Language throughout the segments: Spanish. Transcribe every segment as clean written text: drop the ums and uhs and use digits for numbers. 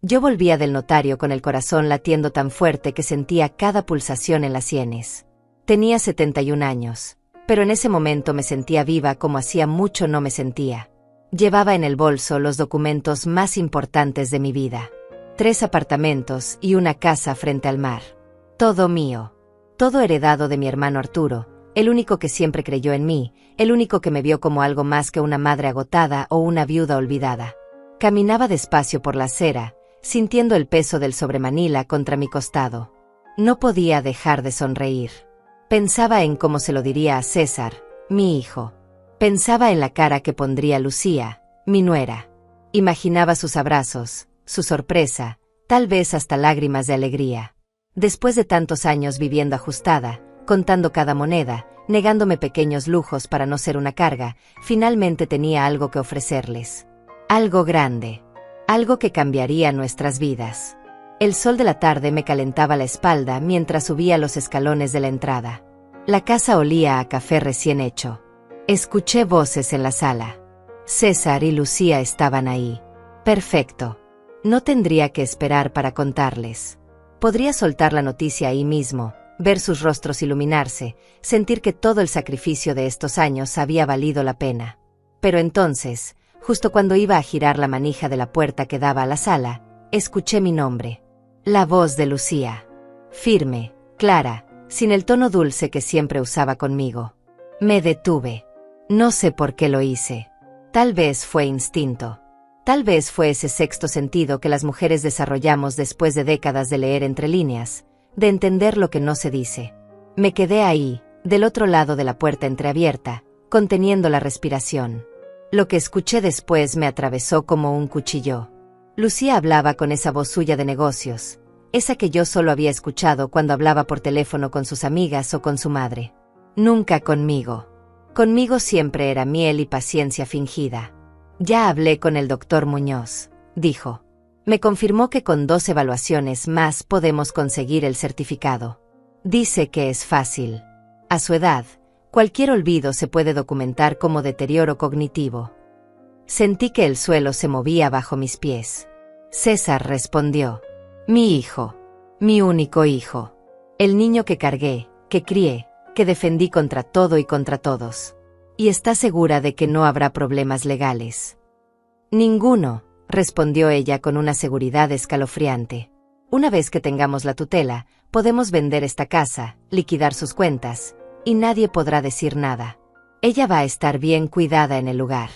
Yo volvía del notario con el corazón latiendo tan fuerte que sentía cada pulsación en las sienes. Tenía 71 años, pero en ese momento me sentía viva como hacía mucho no me sentía. Llevaba en el bolso los documentos más importantes de mi vida. 3 apartamentos y una casa frente al mar. Todo mío. Todo heredado de mi hermano Arturo, el único que siempre creyó en mí, el único que me vio como algo más que una madre agotada o una viuda olvidada. Caminaba despacio por la acera, sintiendo el peso del sobremanila contra mi costado. No podía dejar de sonreír. Pensaba en cómo se lo diría a César, mi hijo. Pensaba en la cara que pondría Lucía, mi nuera. Imaginaba sus abrazos, su sorpresa, tal vez hasta lágrimas de alegría. Después de tantos años viviendo ajustada, contando cada moneda, negándome pequeños lujos para no ser una carga, finalmente tenía algo que ofrecerles. Algo grande. Algo que cambiaría nuestras vidas. El sol de la tarde me calentaba la espalda mientras subía los escalones de la entrada. La casa olía a café recién hecho. Escuché voces en la sala. César y Lucía estaban ahí. Perfecto. No tendría que esperar para contarles. Podría soltar la noticia ahí mismo, ver sus rostros iluminarse, sentir que todo el sacrificio de estos años había valido la pena. Pero entonces, justo cuando iba a girar la manija de la puerta que daba a la sala, escuché mi nombre. La voz de Lucía. Firme, clara, sin el tono dulce que siempre usaba conmigo. Me detuve. No sé por qué lo hice. Tal vez fue instinto. Tal vez fue ese sexto sentido que las mujeres desarrollamos después de décadas de leer entre líneas, de entender lo que no se dice. Me quedé ahí, del otro lado de la puerta entreabierta, conteniendo la respiración. Lo que escuché después me atravesó como un cuchillo. Lucía hablaba con esa voz suya de negocios, esa que yo solo había escuchado cuando hablaba por teléfono con sus amigas o con su madre. Nunca conmigo. Conmigo siempre era miel y paciencia fingida. Ya hablé con el doctor Muñoz, dijo. Me confirmó que con 2 evaluaciones más podemos conseguir el certificado. Dice que es fácil. A su edad, cualquier olvido se puede documentar como deterioro cognitivo. Sentí que el suelo se movía bajo mis pies. César respondió. Mi hijo. Mi único hijo. El niño que cargué, que crié, que defendí contra todo y contra todos. ¿Y está segura de que no habrá problemas legales? Ninguno, respondió ella con una seguridad escalofriante. Una vez que tengamos la tutela, podemos vender esta casa, liquidar sus cuentas, y nadie podrá decir nada. Ella va a estar bien cuidada en el lugar.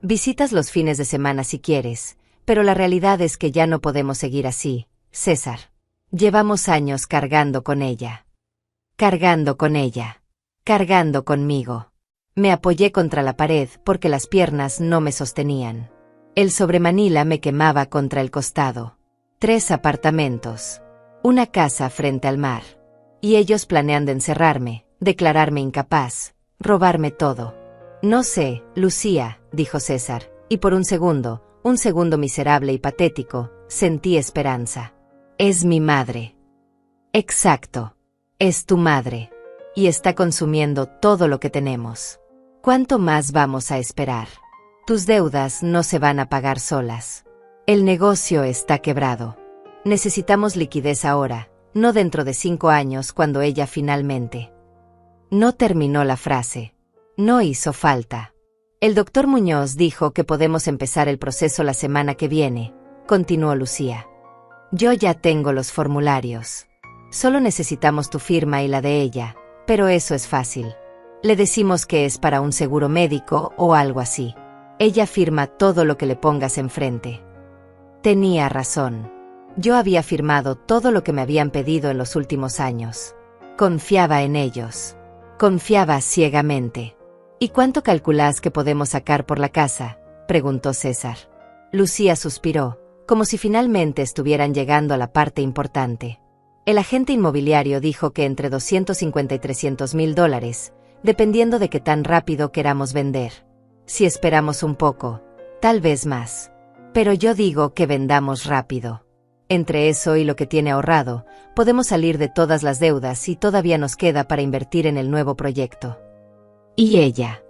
Visitas los fines de semana si quieres, pero la realidad es que ya no podemos seguir así, César. Llevamos años cargando con ella. Cargando con ella. Cargando conmigo. Me apoyé contra la pared porque las piernas no me sostenían. El sobremanila me quemaba contra el costado. 3 apartamentos. Una casa frente al mar. Y ellos planeando encerrarme, declararme incapaz, robarme todo. No sé, Lucía, dijo César, y por un segundo miserable y patético, sentí esperanza. Es mi madre. Exacto. Es tu madre. Y está consumiendo todo lo que tenemos. ¿Cuánto más vamos a esperar? Tus deudas no se van a pagar solas. El negocio está quebrado. Necesitamos liquidez ahora, no dentro de 5 años cuando ella finalmente. No terminó la frase. No hizo falta. El doctor Muñoz dijo que podemos empezar el proceso la semana que viene, continuó Lucía. Yo ya tengo los formularios. Solo necesitamos tu firma y la de ella, pero eso es fácil. Le decimos que es para un seguro médico o algo así. Ella firma todo lo que le pongas enfrente. Tenía razón. Yo había firmado todo lo que me habían pedido en los últimos años. Confiaba en ellos. Confiaba ciegamente. ¿Y cuánto calculás que podemos sacar por la casa?, preguntó César. Lucía suspiró, como si finalmente estuvieran llegando a la parte importante. El agente inmobiliario dijo que entre 250 y 300 mil dólares, dependiendo de qué tan rápido queramos vender. Si esperamos un poco, tal vez más. Pero yo digo que vendamos rápido. Entre eso y lo que tiene ahorrado, podemos salir de todas las deudas y todavía nos queda para invertir en el nuevo proyecto. ¿Y ella?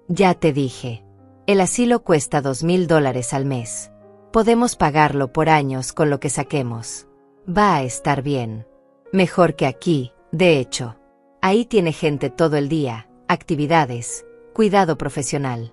Ya te dije. El asilo cuesta $2,000 al mes. Podemos pagarlo por años con lo que saquemos. Va a estar bien. Mejor que aquí, de hecho. Ahí tiene gente todo el día, actividades, cuidado profesional.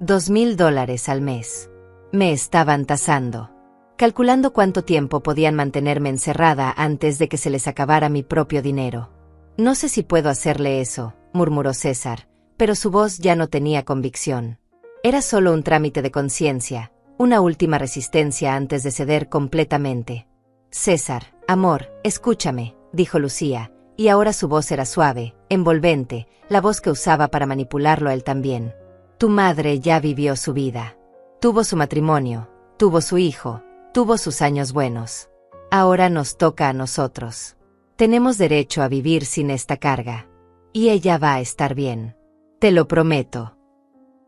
$2,000 al mes. Me estaban tasando. Calculando cuánto tiempo podían mantenerme encerrada antes de que se les acabara mi propio dinero. No sé si puedo hacerle eso, murmuró César, pero su voz ya no tenía convicción. Era solo un trámite de conciencia, una última resistencia antes de ceder completamente. César, amor, escúchame, dijo Lucía, y ahora su voz era suave, envolvente, la voz que usaba para manipularlo a él también. Tu madre ya vivió su vida. Tuvo su matrimonio, tuvo su hijo, tuvo sus años buenos. Ahora nos toca a nosotros. Tenemos derecho a vivir sin esta carga. Y ella va a estar bien. Te lo prometo.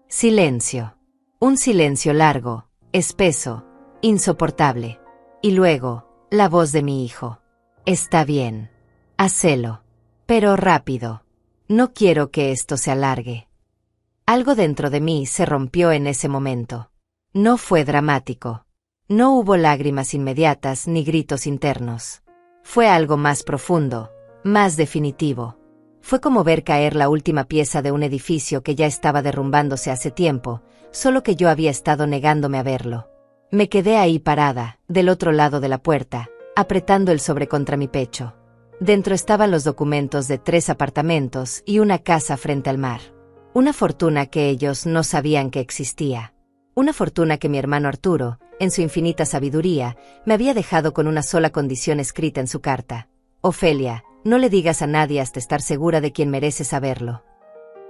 Silencio. Un silencio largo, espeso, insoportable. Y luego, la voz de mi hijo. Está bien. Hacelo. Pero rápido. No quiero que esto se alargue. Algo dentro de mí se rompió en ese momento. No fue dramático. No hubo lágrimas inmediatas ni gritos internos. Fue algo más profundo, más definitivo. Fue como ver caer la última pieza de un edificio que ya estaba derrumbándose hace tiempo, solo que yo había estado negándome a verlo. Me quedé ahí parada, del otro lado de la puerta, apretando el sobre contra mi pecho. Dentro estaban los documentos de 3 apartamentos y una casa frente al mar. Una fortuna que ellos no sabían que existía. Una fortuna que mi hermano Arturo, en su infinita sabiduría, me había dejado con una sola condición escrita en su carta. Ofelia, no le digas a nadie hasta estar segura de quien merece saberlo.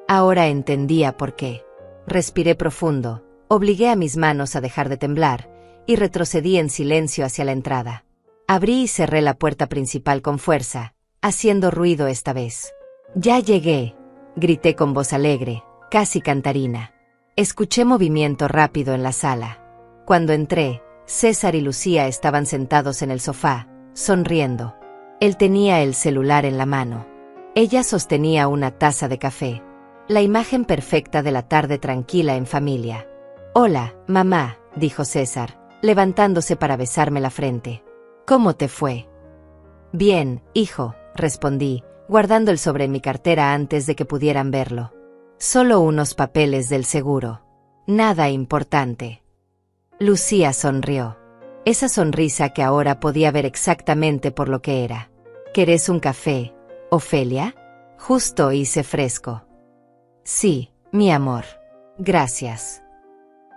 Ahora entendía por qué. Respiré profundo, obligué a mis manos a dejar de temblar, y retrocedí en silencio hacia la entrada. Abrí y cerré la puerta principal con fuerza, haciendo ruido esta vez. «Ya llegué», grité con voz alegre, casi cantarina. Escuché movimiento rápido en la sala. Cuando entré, César y Lucía estaban sentados en el sofá, sonriendo. Él tenía el celular en la mano. Ella sostenía una taza de café. La imagen perfecta de la tarde tranquila en familia. «Hola, mamá», dijo César, levantándose para besarme la frente. «¿Cómo te fue?» «Bien, hijo», respondí, guardando el sobre en mi cartera antes de que pudieran verlo. «Solo unos papeles del seguro. Nada importante». Lucía sonrió. Esa sonrisa que ahora podía ver exactamente por lo que era. «¿Querés un café, Ofelia?» Justo hice fresco. «Sí, mi amor. Gracias».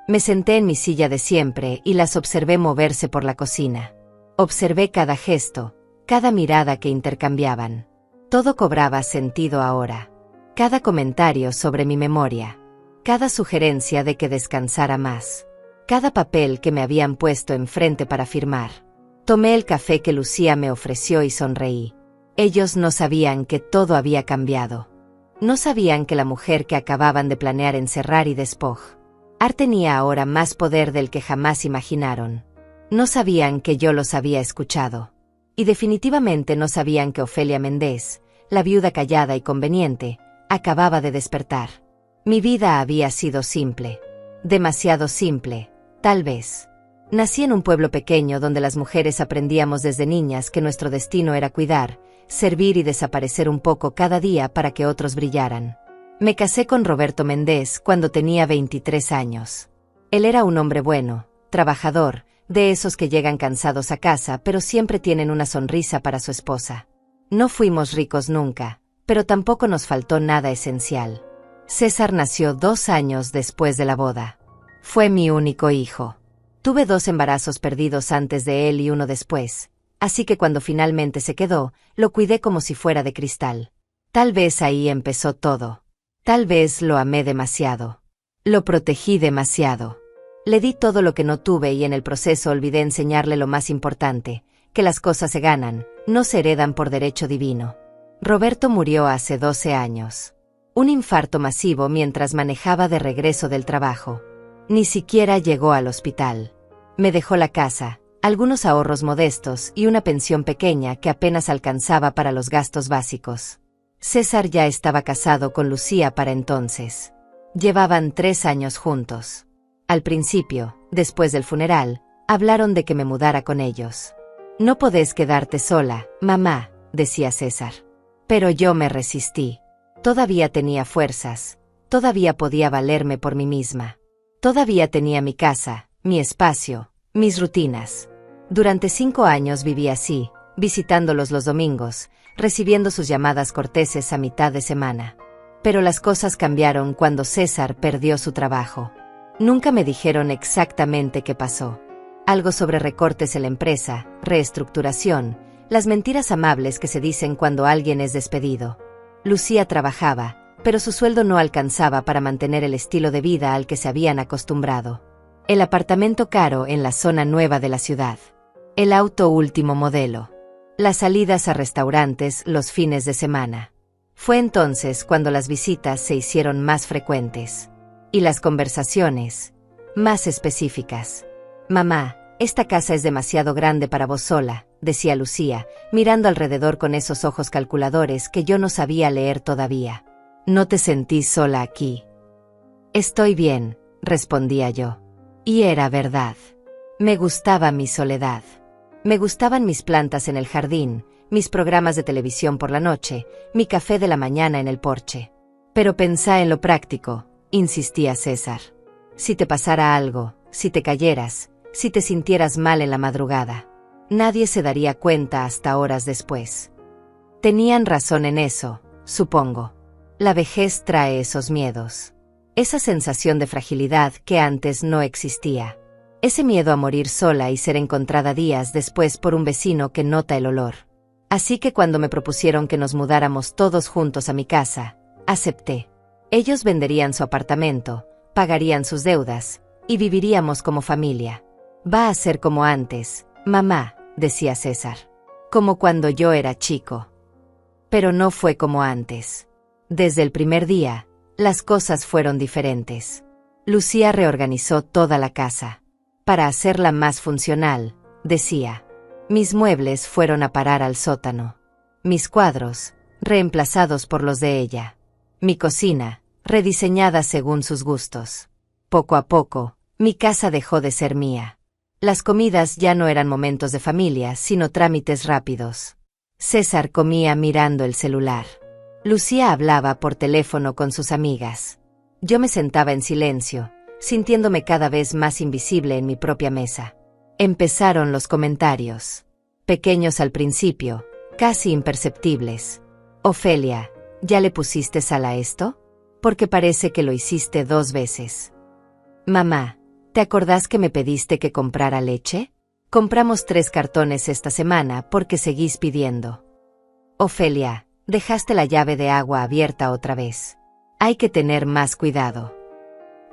Me senté en mi silla de siempre y las observé moverse por la cocina. Observé cada gesto, cada mirada que intercambiaban. Todo cobraba sentido ahora. Cada comentario sobre mi memoria. Cada sugerencia de que descansara más. Cada papel que me habían puesto enfrente para firmar. Tomé el café que Lucía me ofreció y sonreí. Ellos no sabían que todo había cambiado. No sabían que la mujer que acababan de planear encerrar y despojar tenía ahora más poder del que jamás imaginaron. No sabían que yo los había escuchado. Y definitivamente no sabían que Ofelia Méndez, la viuda callada y conveniente, acababa de despertar. Mi vida había sido simple. Demasiado simple, tal vez. Nací en un pueblo pequeño donde las mujeres aprendíamos desde niñas que nuestro destino era cuidar, servir y desaparecer un poco cada día para que otros brillaran. Me casé con Roberto Méndez cuando tenía 23 años. Él era un hombre bueno, trabajador, de esos que llegan cansados a casa pero siempre tienen una sonrisa para su esposa. No fuimos ricos nunca, pero tampoco nos faltó nada esencial. César nació 2 años después de la boda. Fue mi único hijo. Tuve 2 embarazos perdidos antes de él y uno después, así que cuando finalmente se quedó, lo cuidé como si fuera de cristal. Tal vez ahí empezó todo. Tal vez lo amé demasiado. Lo protegí demasiado. Le di todo lo que no tuve y en el proceso olvidé enseñarle lo más importante, que las cosas se ganan, no se heredan por derecho divino. Roberto murió hace 12 años. Un infarto masivo mientras manejaba de regreso del trabajo. Ni siquiera llegó al hospital. Me dejó la casa, algunos ahorros modestos y una pensión pequeña que apenas alcanzaba para los gastos básicos. César ya estaba casado con Lucía para entonces. Llevaban 3 años juntos. Al principio, después del funeral, Hablaron de que me mudara con ellos. No podés quedarte sola, mamá, decía César. Pero yo me resistí. Todavía tenía fuerzas. Todavía podía valerme por mí misma. Todavía tenía mi casa, mi espacio, mis rutinas. Durante 5 años viví así, visitándolos los domingos, recibiendo sus llamadas corteses a mitad de semana. Pero las cosas cambiaron cuando César perdió su trabajo. Nunca me dijeron exactamente qué pasó. Algo sobre recortes en la empresa, reestructuración, las mentiras amables que se dicen cuando alguien es despedido. Lucía trabajaba, pero su sueldo no alcanzaba para mantener el estilo de vida al que se habían acostumbrado. El apartamento caro en la zona nueva de la ciudad. El auto último modelo. Las salidas a restaurantes los fines de semana. Fue entonces cuando las visitas se hicieron más frecuentes. Y las conversaciones, más específicas. Mamá, esta casa es demasiado grande para vos sola, decía Lucía, mirando alrededor con esos ojos calculadores que yo no sabía leer todavía. ¿No te sentís sola aquí? Estoy bien, respondía yo. Y era verdad. Me gustaba mi soledad. Me gustaban mis plantas en el jardín, mis programas de televisión por la noche, mi café de la mañana en el porche. Pero pensá en lo práctico, insistía César. Si te pasara algo, si te cayeras, si te sintieras mal en la madrugada, nadie se daría cuenta hasta horas después. Tenían razón en eso, supongo. La vejez trae esos miedos. Esa sensación de fragilidad que antes no existía. Ese miedo a morir sola y ser encontrada días después por un vecino que nota el olor. Así que cuando me propusieron que nos mudáramos todos juntos a mi casa, acepté. Ellos venderían su apartamento, pagarían sus deudas, y viviríamos como familia. Va a ser como antes, mamá, decía César. Como cuando yo era chico. Pero no fue como antes. Desde el primer día, las cosas fueron diferentes. Lucía reorganizó toda la casa. Para hacerla más funcional, decía. Mis muebles fueron a parar al sótano. Mis cuadros, reemplazados por los de ella. Mi cocina, rediseñada según sus gustos. Poco a poco, mi casa dejó de ser mía. Las comidas ya no eran momentos de familia, sino trámites rápidos. César comía mirando el celular. Lucía hablaba por teléfono con sus amigas. Yo me sentaba en silencio, sintiéndome cada vez más invisible en mi propia mesa. Empezaron los comentarios. Pequeños al principio, casi imperceptibles. Ofelia, ¿ya le pusiste sal a esto? Porque parece que lo hiciste 2 veces. Mamá, ¿te acordás que me pediste que comprara leche? Compramos 3 cartones esta semana porque seguís pidiendo. Ofelia, dejaste la llave de agua abierta otra vez. Hay que tener más cuidado.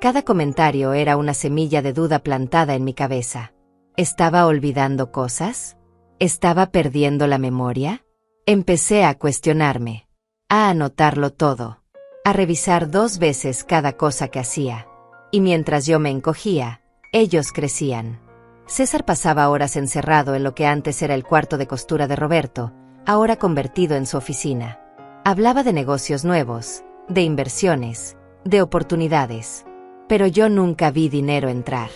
Cada comentario era una semilla de duda plantada en mi cabeza. ¿Estaba olvidando cosas? ¿Estaba perdiendo la memoria? Empecé a cuestionarme, a anotarlo todo, a revisar 2 veces cada cosa que hacía. Y mientras yo me encogía, ellos crecían. César pasaba horas encerrado en lo que antes era el cuarto de costura de Roberto, ahora convertido en su oficina. Hablaba de negocios nuevos, de inversiones, de oportunidades. Pero yo nunca vi dinero entrar.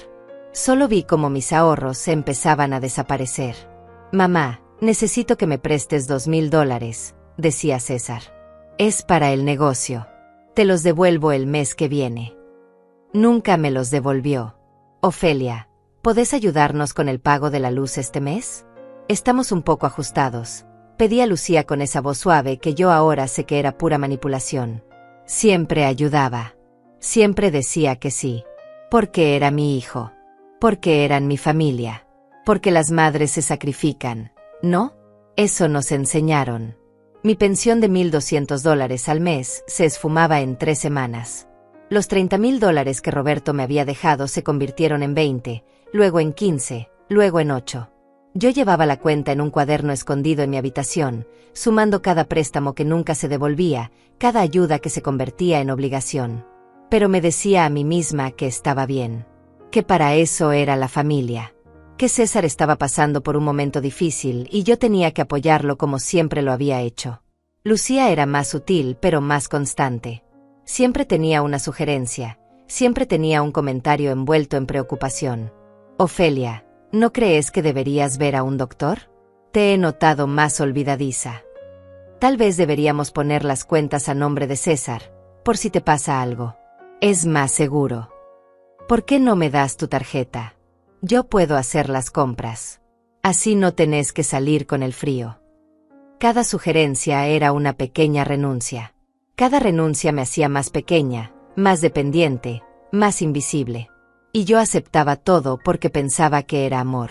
Solo vi cómo mis ahorros empezaban a desaparecer. Mamá, necesito que me prestes $2,000, decía César. Es para el negocio. Te los devuelvo el mes que viene. Nunca me los devolvió. Ofelia, ¿podés ayudarnos con el pago de la luz este mes? Estamos un poco ajustados. Pedí a Lucía con esa voz suave que yo ahora sé que era pura manipulación. Siempre ayudaba. Siempre decía que sí. Porque era mi hijo. Porque eran mi familia. Porque las madres se sacrifican, ¿no? Eso nos enseñaron. Mi pensión de $1,200 al mes se esfumaba en 3 semanas. Los $30,000 que Roberto me había dejado se convirtieron en 20, luego en 15, luego en 8. Yo llevaba la cuenta en un cuaderno escondido en mi habitación, sumando cada préstamo que nunca se devolvía, cada ayuda que se convertía en obligación. Pero me decía a mí misma que estaba bien, que para eso era la familia, que César estaba pasando por un momento difícil y yo tenía que apoyarlo como siempre lo había hecho. Lucía era más sutil pero más constante. Siempre tenía una sugerencia, siempre tenía un comentario envuelto en preocupación. Ofelia, ¿No crees que deberías ver a un doctor? Te he notado más olvidadiza. Tal vez deberíamos poner las cuentas a nombre de César, por si te pasa algo. Es más seguro. ¿Por qué no me das tu tarjeta? Yo puedo hacer las compras. Así no tenés que salir con el frío. Cada sugerencia era una pequeña renuncia. Cada renuncia me hacía más pequeña, más dependiente, más invisible. Y yo aceptaba todo porque pensaba que era amor.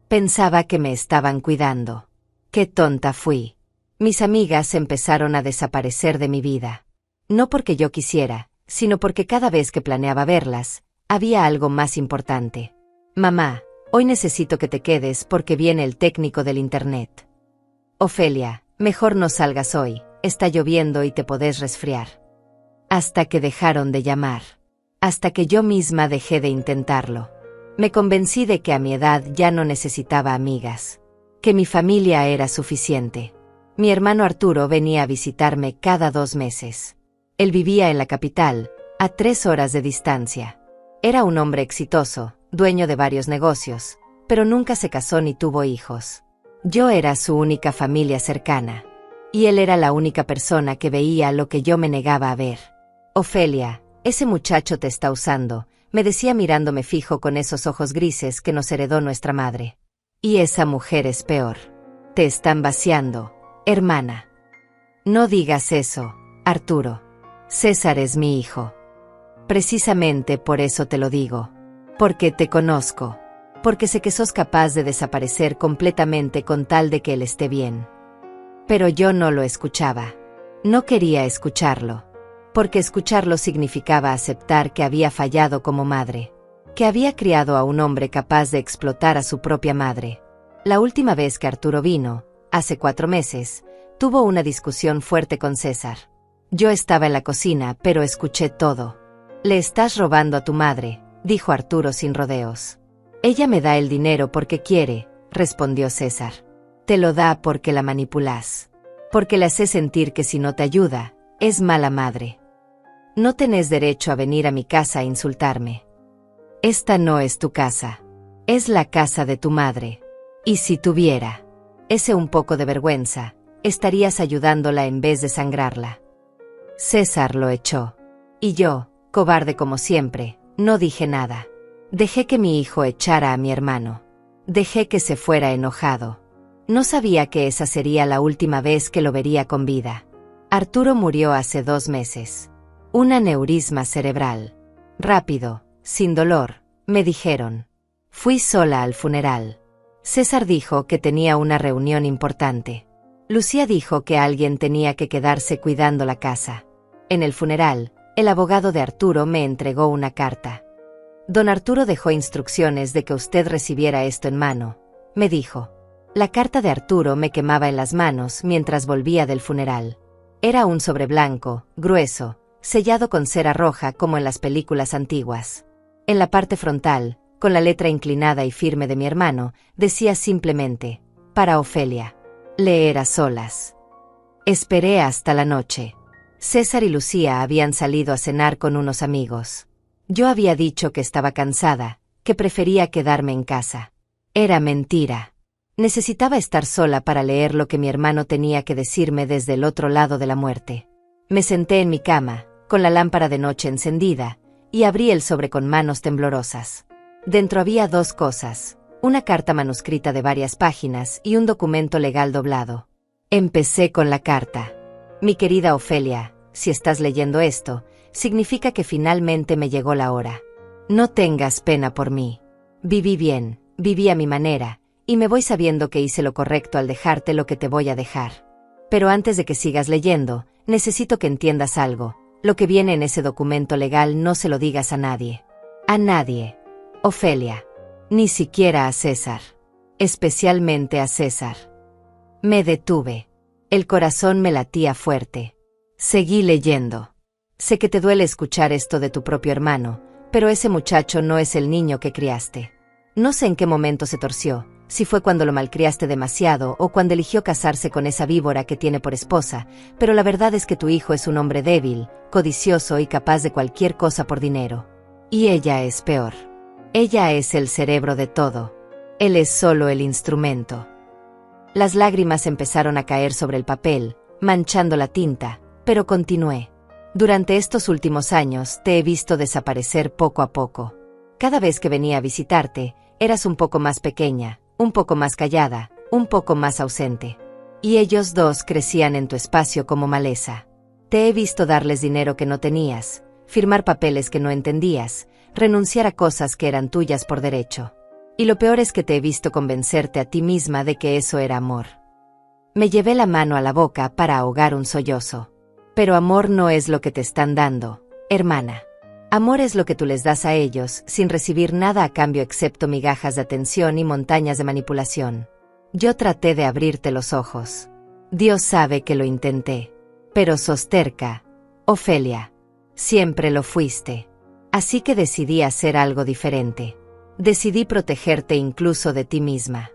Pensaba que me estaban cuidando. ¡Qué tonta fui! Mis amigas empezaron a desaparecer de mi vida. No porque yo quisiera, sino porque cada vez que planeaba verlas, había algo más importante. Mamá, hoy necesito que te quedes porque viene el técnico del internet. Ofelia, mejor no salgas hoy, está lloviendo y te podés resfriar. Hasta que dejaron de llamar. Hasta que yo misma dejé de intentarlo. Me convencí de que a mi edad ya no necesitaba amigas. Que mi familia era suficiente. Mi hermano Arturo venía a visitarme cada 2 meses. Él vivía en la capital, a 3 horas de distancia. Era un hombre exitoso, dueño de varios negocios, pero nunca se casó ni tuvo hijos. Yo era su única familia cercana. Y él era la única persona que veía lo que yo me negaba a ver. Ofelia, ese muchacho te está usando, me decía mirándome fijo con esos ojos grises que nos heredó nuestra madre. Y esa mujer es peor. Te están vaciando, hermana. No digas eso, Arturo. César es mi hijo. Precisamente por eso te lo digo. Porque te conozco. Porque sé que sos capaz de desaparecer completamente con tal de que él esté bien. Pero yo no lo escuchaba. No quería escucharlo. Porque escucharlo significaba aceptar que había fallado como madre. Que había criado a un hombre capaz de explotar a su propia madre. La última vez que Arturo vino, hace 4 meses, tuvo una discusión fuerte con César. Yo estaba en la cocina, pero escuché todo. Le estás robando a tu madre, dijo Arturo sin rodeos. Ella me da el dinero porque quiere, respondió César. Te lo da porque la manipulás. Porque le haces sentir que si no te ayuda, es mala madre. No tenés derecho a venir a mi casa a insultarme. Esta no es tu casa. Es la casa de tu madre. Y si tuviera ese un poco de vergüenza, estarías ayudándola en vez de sangrarla. César lo echó. Y yo, cobarde como siempre, no dije nada. Dejé que mi hijo echara a mi hermano. Dejé que se fuera enojado. No sabía que esa sería la última vez que lo vería con vida. Arturo murió hace 2 meses. Un aneurisma cerebral. Rápido, sin dolor, me dijeron. Fui sola al funeral. César dijo que tenía una reunión importante. Lucía dijo que alguien tenía que quedarse cuidando la casa. En el funeral, el abogado de Arturo me entregó una carta. Don Arturo dejó instrucciones de que usted recibiera esto en mano, me dijo. La carta de Arturo me quemaba en las manos mientras volvía del funeral. Era un sobre blanco, grueso, sellado con cera roja como en las películas antiguas. En la parte frontal, con la letra inclinada y firme de mi hermano, decía simplemente, para Ofelia. Leer a solas. Esperé hasta la noche. César y Lucía habían salido a cenar con unos amigos. Yo había dicho que estaba cansada, que prefería quedarme en casa. Era mentira. Necesitaba estar sola para leer lo que mi hermano tenía que decirme desde el otro lado de la muerte. Me senté en mi cama, con la lámpara de noche encendida, y abrí el sobre con manos temblorosas. Dentro había 2 cosas, una carta manuscrita de varias páginas y un documento legal doblado. Empecé con la carta. Mi querida Ofelia, si estás leyendo esto, significa que finalmente me llegó la hora. No tengas pena por mí. Viví bien, viví a mi manera, y me voy sabiendo que hice lo correcto al dejarte lo que te voy a dejar. Pero antes de que sigas leyendo, necesito que entiendas algo. Lo que viene en ese documento legal no se lo digas a nadie. A nadie. Ofelia. Ni siquiera a César. Especialmente a César. Me detuve. El corazón me latía fuerte. Seguí leyendo. Sé que te duele escuchar esto de tu propio hermano, pero ese muchacho no es el niño que criaste. No sé en qué momento se torció, si fue cuando lo malcriaste demasiado o cuando eligió casarse con esa víbora que tiene por esposa, pero la verdad es que tu hijo es un hombre débil, codicioso y capaz de cualquier cosa por dinero. Y ella es peor. Ella es el cerebro de todo. Él es solo el instrumento. Las lágrimas empezaron a caer sobre el papel, manchando la tinta, pero continué. Durante estos últimos años te he visto desaparecer poco a poco. Cada vez que venía a visitarte, eras un poco más pequeña, un poco más callada, un poco más ausente. Y ellos dos crecían en tu espacio como maleza. Te he visto darles dinero que no tenías, firmar papeles que no entendías, renunciar a cosas que eran tuyas por derecho. Y lo peor es que te he visto convencerte a ti misma de que eso era amor. Me llevé la mano a la boca para ahogar un sollozo. Pero amor no es lo que te están dando, hermana. Amor es lo que tú les das a ellos, sin recibir nada a cambio excepto migajas de atención y montañas de manipulación. Yo traté de abrirte los ojos. Dios sabe que lo intenté. Pero sos terca, Ofelia. Siempre lo fuiste. Así que decidí hacer algo diferente. Decidí protegerte incluso de ti misma.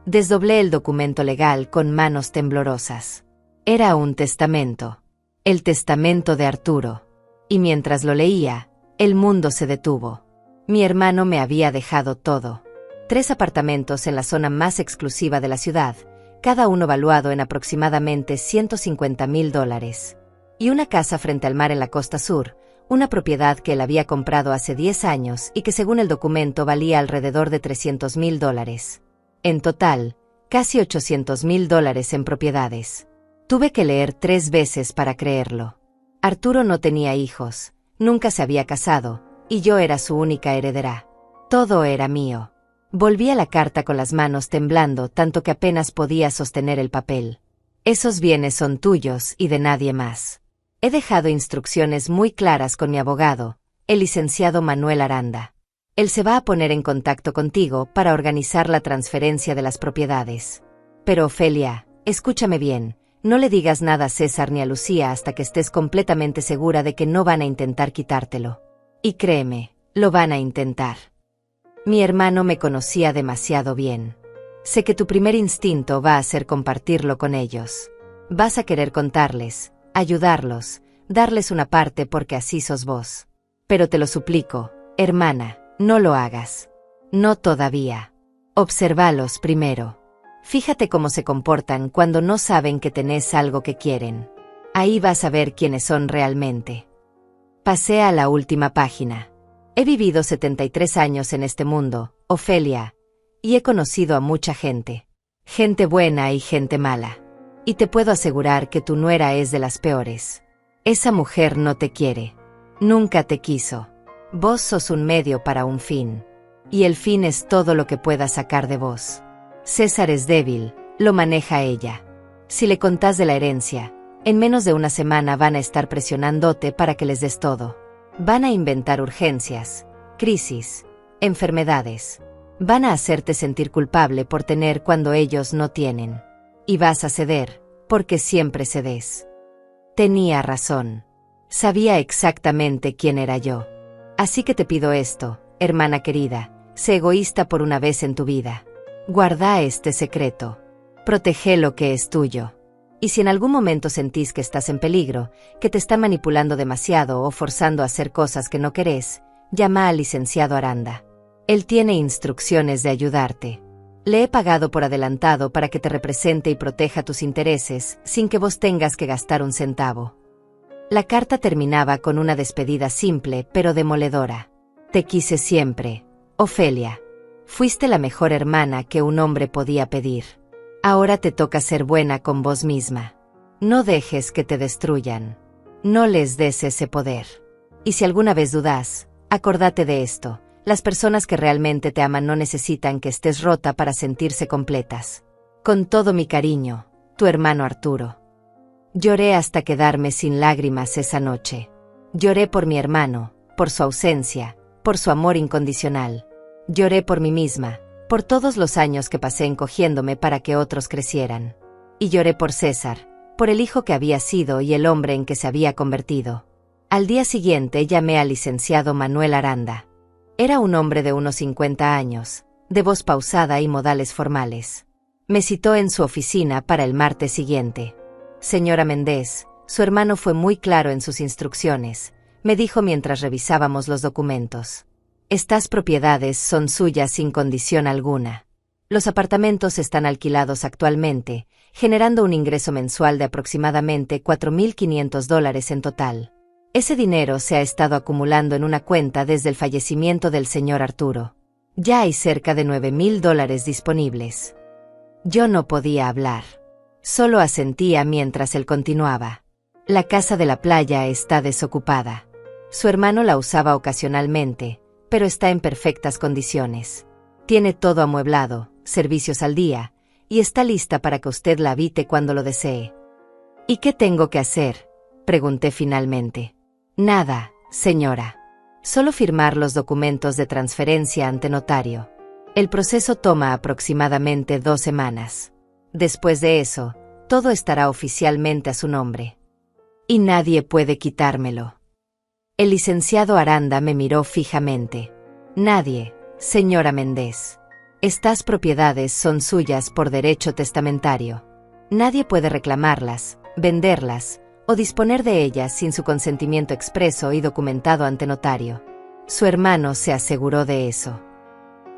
Desdoblé el documento legal con manos temblorosas. Era un testamento. El testamento de Arturo. Y mientras lo leía, el mundo se detuvo. Mi hermano me había dejado todo. 3 apartamentos en la zona más exclusiva de la ciudad, cada uno valuado en aproximadamente $150,000. Y una casa frente al mar en la costa sur, una propiedad que él había comprado hace 10 años y que según el documento valía alrededor de $300,000. En total, casi $800,000 en propiedades. Tuve que leer 3 veces para creerlo. Arturo no tenía hijos, nunca se había casado, y yo era su única heredera. Todo era mío. Volví a la carta con las manos temblando tanto que apenas podía sostener el papel. Esos bienes son tuyos y de nadie más. He dejado instrucciones muy claras con mi abogado, el licenciado Manuel Aranda. Él se va a poner en contacto contigo para organizar la transferencia de las propiedades. Pero Ofelia, escúchame bien. No le digas nada a César ni a Lucía hasta que estés completamente segura de que no van a intentar quitártelo. Y créeme, lo van a intentar. Mi hermano me conocía demasiado bien. Sé que tu primer instinto va a ser compartirlo con ellos. Vas a querer contarles, ayudarlos, darles una parte porque así sos vos. Pero te lo suplico, hermana, no lo hagas. No todavía. Obsérvalos primero. Fíjate cómo se comportan cuando no saben que tenés algo que quieren. Ahí vas a ver quiénes son realmente. Pasé a la última página. He vivido 73 años en este mundo, Ofelia, y he conocido a mucha gente. Gente buena y gente mala. Y te puedo asegurar que tu nuera es de las peores. Esa mujer no te quiere. Nunca te quiso. Vos sos un medio para un fin. Y el fin es todo lo que pueda sacar de vos. César es débil, lo maneja ella. Si le contás de la herencia, en menos de una semana van a estar presionándote para que les des todo. Van a inventar urgencias, crisis, enfermedades. Van a hacerte sentir culpable por tener cuando ellos no tienen. Y vas a ceder, porque siempre cedes. Tenía razón. Sabía exactamente quién era yo. Así que te pido esto, hermana querida, sé egoísta por una vez en tu vida. Guarda este secreto. Protege lo que es tuyo. Y si en algún momento sentís que estás en peligro, que te están manipulando demasiado o forzando a hacer cosas que no querés, llama al licenciado Aranda. Él tiene instrucciones de ayudarte. Le he pagado por adelantado para que te represente y proteja tus intereses, sin que vos tengas que gastar un centavo. La carta terminaba con una despedida simple pero demoledora. Te quise siempre, Ofelia. Fuiste la mejor hermana que un hombre podía pedir. Ahora te toca ser buena con vos misma. No dejes que te destruyan. No les des ese poder. Y si alguna vez dudás, acordate de esto. Las personas que realmente te aman no necesitan que estés rota para sentirse completas. Con todo mi cariño, tu hermano Arturo. Lloré hasta quedarme sin lágrimas esa noche. Lloré por mi hermano, por su ausencia, por su amor incondicional. Lloré por mí misma, por todos los años que pasé encogiéndome para que otros crecieran. Y lloré por César, por el hijo que había sido y el hombre en que se había convertido. Al día siguiente llamé al licenciado Manuel Aranda. Era un hombre de unos 50 años, de voz pausada y modales formales. Me citó en su oficina para el martes siguiente. Señora Méndez, su hermano fue muy claro en sus instrucciones, me dijo mientras revisábamos los documentos. Estas propiedades son suyas sin condición alguna. Los apartamentos están alquilados actualmente, generando un ingreso mensual de aproximadamente $4.500 en total. Ese dinero se ha estado acumulando en una cuenta desde el fallecimiento del señor Arturo. Ya hay cerca de $9.000 disponibles. Yo no podía hablar. Solo asentía mientras él continuaba. La casa de la playa está desocupada. Su hermano la usaba ocasionalmente, pero está en perfectas condiciones. Tiene todo amueblado, servicios al día, y está lista para que usted la habite cuando lo desee. ¿Y qué tengo que hacer?, pregunté finalmente. Nada, señora. Solo firmar los documentos de transferencia ante notario. El proceso toma aproximadamente 2 semanas. Después de eso, todo estará oficialmente a su nombre. Y nadie puede quitármelo. El licenciado Aranda me miró fijamente. Nadie, señora Méndez. Estas propiedades son suyas por derecho testamentario. Nadie puede reclamarlas, venderlas o disponer de ellas sin su consentimiento expreso y documentado ante notario. Su hermano se aseguró de eso.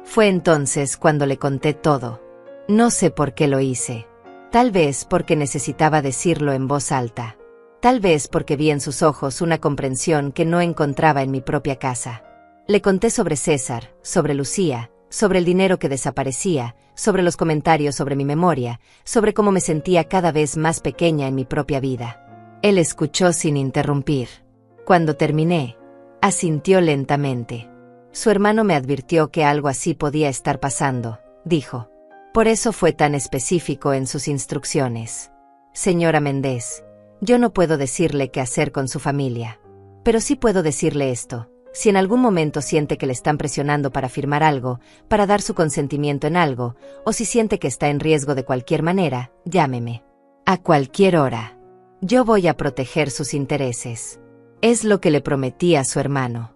Fue entonces cuando le conté todo. No sé por qué lo hice. Tal vez porque necesitaba decirlo en voz alta. Tal vez porque vi en sus ojos una comprensión que no encontraba en mi propia casa. Le conté sobre César, sobre Lucía, sobre el dinero que desaparecía, sobre los comentarios sobre mi memoria, sobre cómo me sentía cada vez más pequeña en mi propia vida. Él escuchó sin interrumpir. Cuando terminé, asintió lentamente. Su hermano me advirtió que algo así podía estar pasando, dijo. Por eso fue tan específico en sus instrucciones. Señora Méndez, yo no puedo decirle qué hacer con su familia. Pero sí puedo decirle esto. Si en algún momento siente que le están presionando para firmar algo, para dar su consentimiento en algo, o si siente que está en riesgo de cualquier manera, llámeme. A cualquier hora. Yo voy a proteger sus intereses. Es lo que le prometí a su hermano.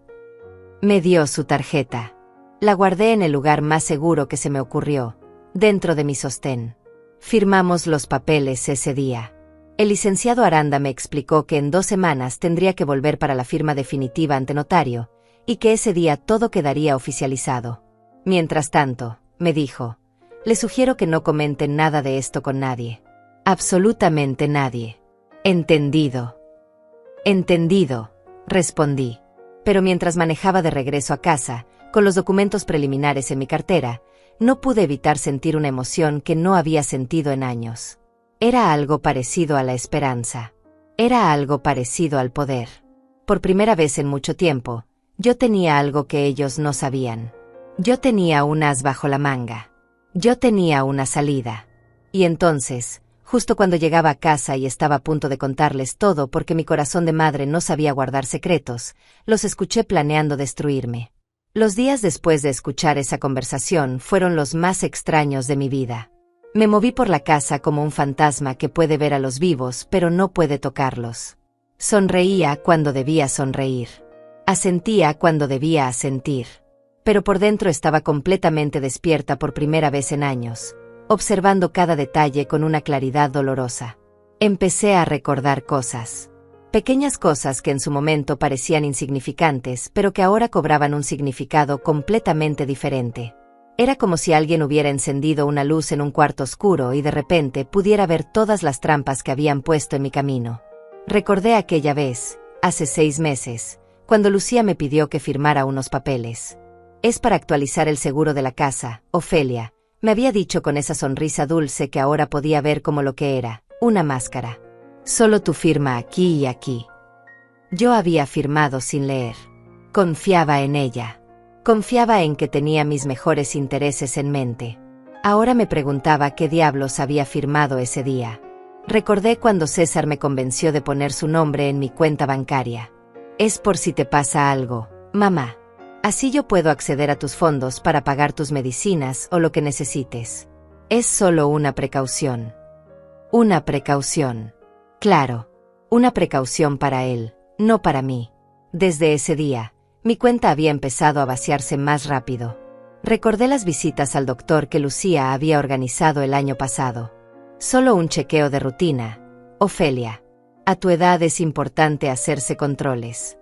Me dio su tarjeta. La guardé en el lugar más seguro que se me ocurrió, dentro de mi sostén. Firmamos los papeles ese día. El licenciado Aranda me explicó que en 2 semanas tendría que volver para la firma definitiva ante notario, y que ese día todo quedaría oficializado. Mientras tanto, me dijo, le sugiero que no comenten nada de esto con nadie. Absolutamente nadie. Entendido. Entendido, respondí. Pero mientras manejaba de regreso a casa, con los documentos preliminares en mi cartera, no pude evitar sentir una emoción que no había sentido en años. Era algo parecido a la esperanza. Era algo parecido al poder. Por primera vez en mucho tiempo, yo tenía algo que ellos no sabían. Yo tenía un as bajo la manga. Yo tenía una salida. Y entonces, justo cuando llegaba a casa y estaba a punto de contarles todo porque mi corazón de madre no sabía guardar secretos, los escuché planeando destruirme. Los días después de escuchar esa conversación fueron los más extraños de mi vida. Me moví por la casa como un fantasma que puede ver a los vivos pero no puede tocarlos. Sonreía cuando debía sonreír. Asentía cuando debía asentir. Pero por dentro estaba completamente despierta por primera vez en años, observando cada detalle con una claridad dolorosa. Empecé a recordar cosas. Pequeñas cosas que en su momento parecían insignificantes, pero que ahora cobraban un significado completamente diferente. Era como si alguien hubiera encendido una luz en un cuarto oscuro y de repente pudiera ver todas las trampas que habían puesto en mi camino. Recordé aquella vez, hace 6 meses, cuando Lucía me pidió que firmara unos papeles. Es para actualizar el seguro de la casa, Ofelia, me había dicho con esa sonrisa dulce que ahora podía ver como lo que era, una máscara. Solo tu firma aquí y aquí. Yo había firmado sin leer. Confiaba en ella. Confiaba en que tenía mis mejores intereses en mente. Ahora me preguntaba qué diablos había firmado ese día. Recordé cuando César me convenció de poner su nombre en mi cuenta bancaria. Es por si te pasa algo, mamá. Así yo puedo acceder a tus fondos para pagar tus medicinas o lo que necesites. Es solo una precaución. Una precaución. Claro, una precaución para él, no para mí. Desde ese día, mi cuenta había empezado a vaciarse más rápido. Recordé las visitas al doctor que Lucía había organizado el año pasado. Solo un chequeo de rutina. Ofelia, a tu edad es importante hacerse controles.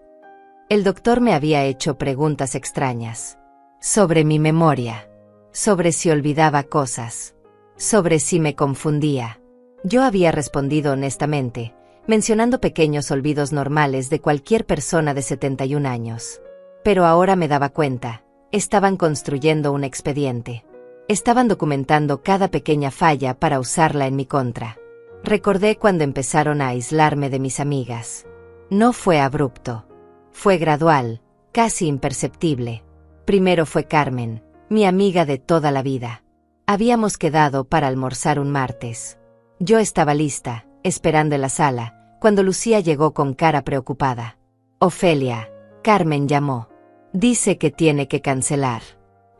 El doctor me había hecho preguntas extrañas. Sobre mi memoria. Sobre si olvidaba cosas. Sobre si me confundía. Yo había respondido honestamente, mencionando pequeños olvidos normales de cualquier persona de 71 años. Pero ahora me daba cuenta, estaban construyendo un expediente. Estaban documentando cada pequeña falla para usarla en mi contra. Recordé cuando empezaron a aislarme de mis amigas. No fue abrupto. Fue gradual, casi imperceptible. Primero fue Carmen, mi amiga de toda la vida. Habíamos quedado para almorzar un martes. Yo estaba lista, esperando en la sala, cuando Lucía llegó con cara preocupada. Ofelia, Carmen llamó. Dice que tiene que cancelar.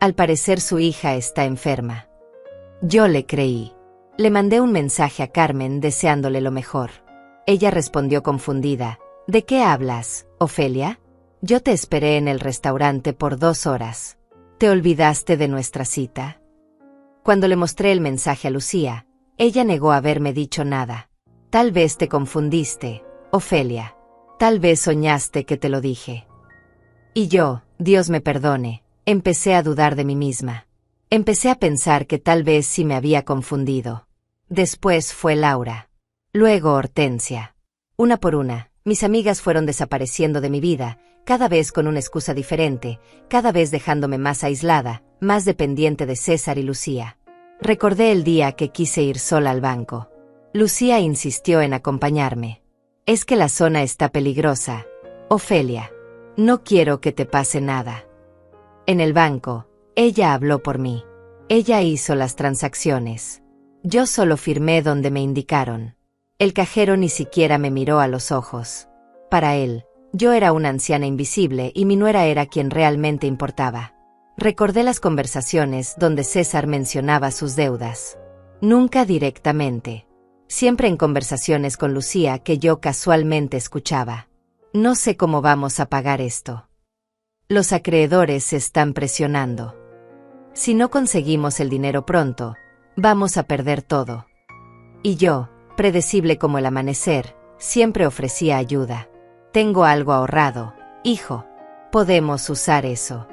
Al parecer su hija está enferma. Yo le creí. Le mandé un mensaje a Carmen deseándole lo mejor. Ella respondió confundida. ¿De qué hablas, Ofelia? Yo te esperé en el restaurante por 2 horas. ¿Te olvidaste de nuestra cita? Cuando le mostré el mensaje a Lucía, ella negó haberme dicho nada. Tal vez te confundiste, Ofelia. Tal vez soñaste que te lo dije. Y yo, Dios me perdone, empecé a dudar de mí misma. Empecé a pensar que tal vez sí me había confundido. Después fue Laura. Luego Hortensia. Una por una, mis amigas fueron desapareciendo de mi vida, cada vez con una excusa diferente, cada vez dejándome más aislada, más dependiente de César y Lucía. Recordé el día que quise ir sola al banco. Lucía insistió en acompañarme. Es que la zona está peligrosa. Ofelia, no quiero que te pase nada. En el banco, ella habló por mí. Ella hizo las transacciones. Yo solo firmé donde me indicaron. El cajero ni siquiera me miró a los ojos. Para él, yo era una anciana invisible y mi nuera era quien realmente importaba. Recordé las conversaciones donde César mencionaba sus deudas. Nunca directamente. Siempre en conversaciones con Lucía que yo casualmente escuchaba. No sé cómo vamos a pagar esto. Los acreedores se están presionando. Si no conseguimos el dinero pronto, vamos a perder todo. Y yo, predecible como el amanecer, siempre ofrecía ayuda. Tengo algo ahorrado, hijo. Podemos usar eso.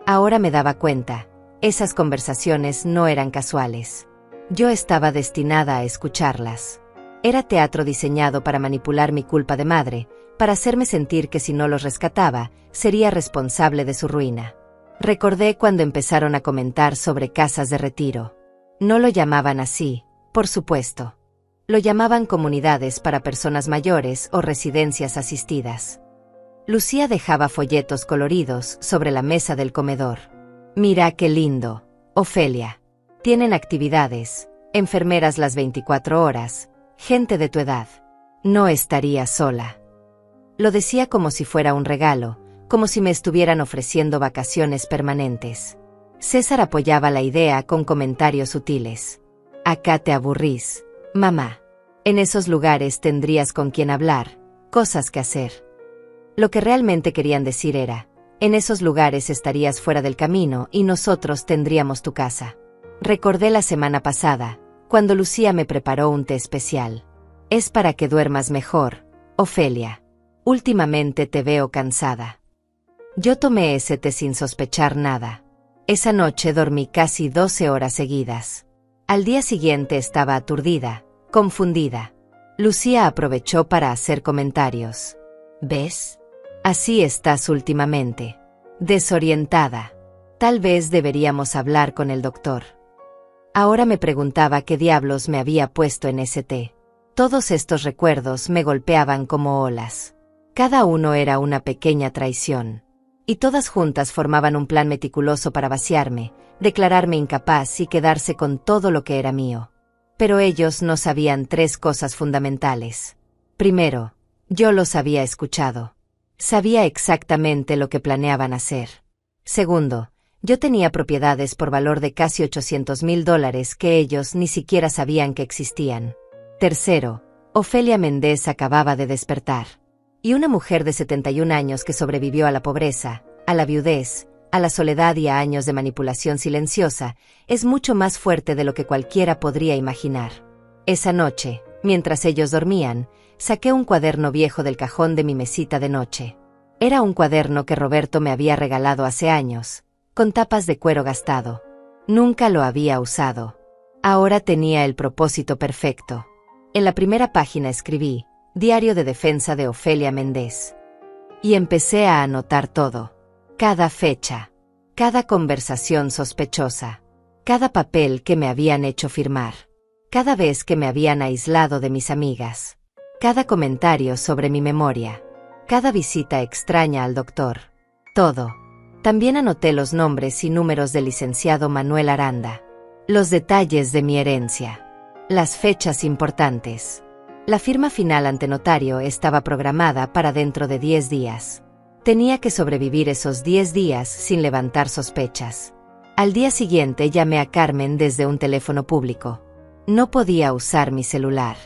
Ahora me daba cuenta, esas conversaciones no eran casuales. Yo estaba destinada a escucharlas. Era teatro diseñado para manipular mi culpa de madre, para hacerme sentir que si no los rescataba, sería responsable de su ruina. Recordé cuando empezaron a comentar sobre casas de retiro. No lo llamaban así, por supuesto. Lo llamaban comunidades para personas mayores o residencias asistidas. Lucía dejaba folletos coloridos sobre la mesa del comedor. Mira qué lindo, Ofelia. Tienen actividades, enfermeras las 24 horas, gente de tu edad. No estaría sola. Lo decía como si fuera un regalo, como si me estuvieran ofreciendo vacaciones permanentes. César apoyaba la idea con comentarios sutiles. Acá te aburrís, mamá. En esos lugares tendrías con quien hablar, cosas que hacer. Lo que realmente querían decir era, en esos lugares estarías fuera del camino y nosotros tendríamos tu casa. Recordé la semana pasada, cuando Lucía me preparó un té especial. Es para que duermas mejor, Ofelia. Últimamente te veo cansada. Yo tomé ese té sin sospechar nada. Esa noche dormí casi 12 horas seguidas. Al día siguiente estaba aturdida, confundida. Lucía aprovechó para hacer comentarios. ¿Ves? Así estás últimamente. Desorientada. Tal vez deberíamos hablar con el doctor. Ahora me preguntaba qué diablos me había puesto en ese té. Todos estos recuerdos me golpeaban como olas. Cada uno era una pequeña traición. Y todas juntas formaban un plan meticuloso para vaciarme, declararme incapaz y quedarse con todo lo que era mío. Pero ellos no sabían 3 cosas fundamentales. Primero, yo los había escuchado. Sabía exactamente lo que planeaban hacer. Segundo, yo tenía propiedades por valor de casi $800,000 que ellos ni siquiera sabían que existían. Tercero, Ofelia Méndez acababa de despertar. Y una mujer de 71 años que sobrevivió a la pobreza, a la viudez, a la soledad y a años de manipulación silenciosa, es mucho más fuerte de lo que cualquiera podría imaginar. Esa noche, mientras ellos dormían, saqué un cuaderno viejo del cajón de mi mesita de noche. Era un cuaderno que Roberto me había regalado hace años, con tapas de cuero gastado. Nunca lo había usado. Ahora tenía el propósito perfecto. En la primera página escribí, Diario de Defensa de Ofelia Méndez. Y empecé a anotar todo. Cada fecha. Cada conversación sospechosa. Cada papel que me habían hecho firmar. Cada vez que me habían aislado de mis amigas. Cada comentario sobre mi memoria. Cada visita extraña al doctor. Todo. También anoté los nombres y números del licenciado Manuel Aranda. Los detalles de mi herencia. Las fechas importantes. La firma final ante notario estaba programada para dentro de 10 días. Tenía que sobrevivir esos 10 días sin levantar sospechas. Al día siguiente llamé a Carmen desde un teléfono público. No podía usar mi celular.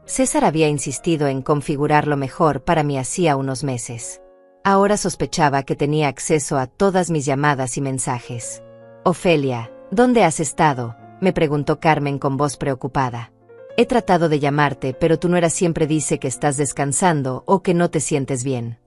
César había insistido en configurarlo mejor para mí hacía unos meses. Ahora sospechaba que tenía acceso a todas mis llamadas y mensajes. Ofelia, ¿dónde has estado?, me preguntó Carmen con voz preocupada. He tratado de llamarte, pero tu nuera siempre dice que estás descansando o que no te sientes bien.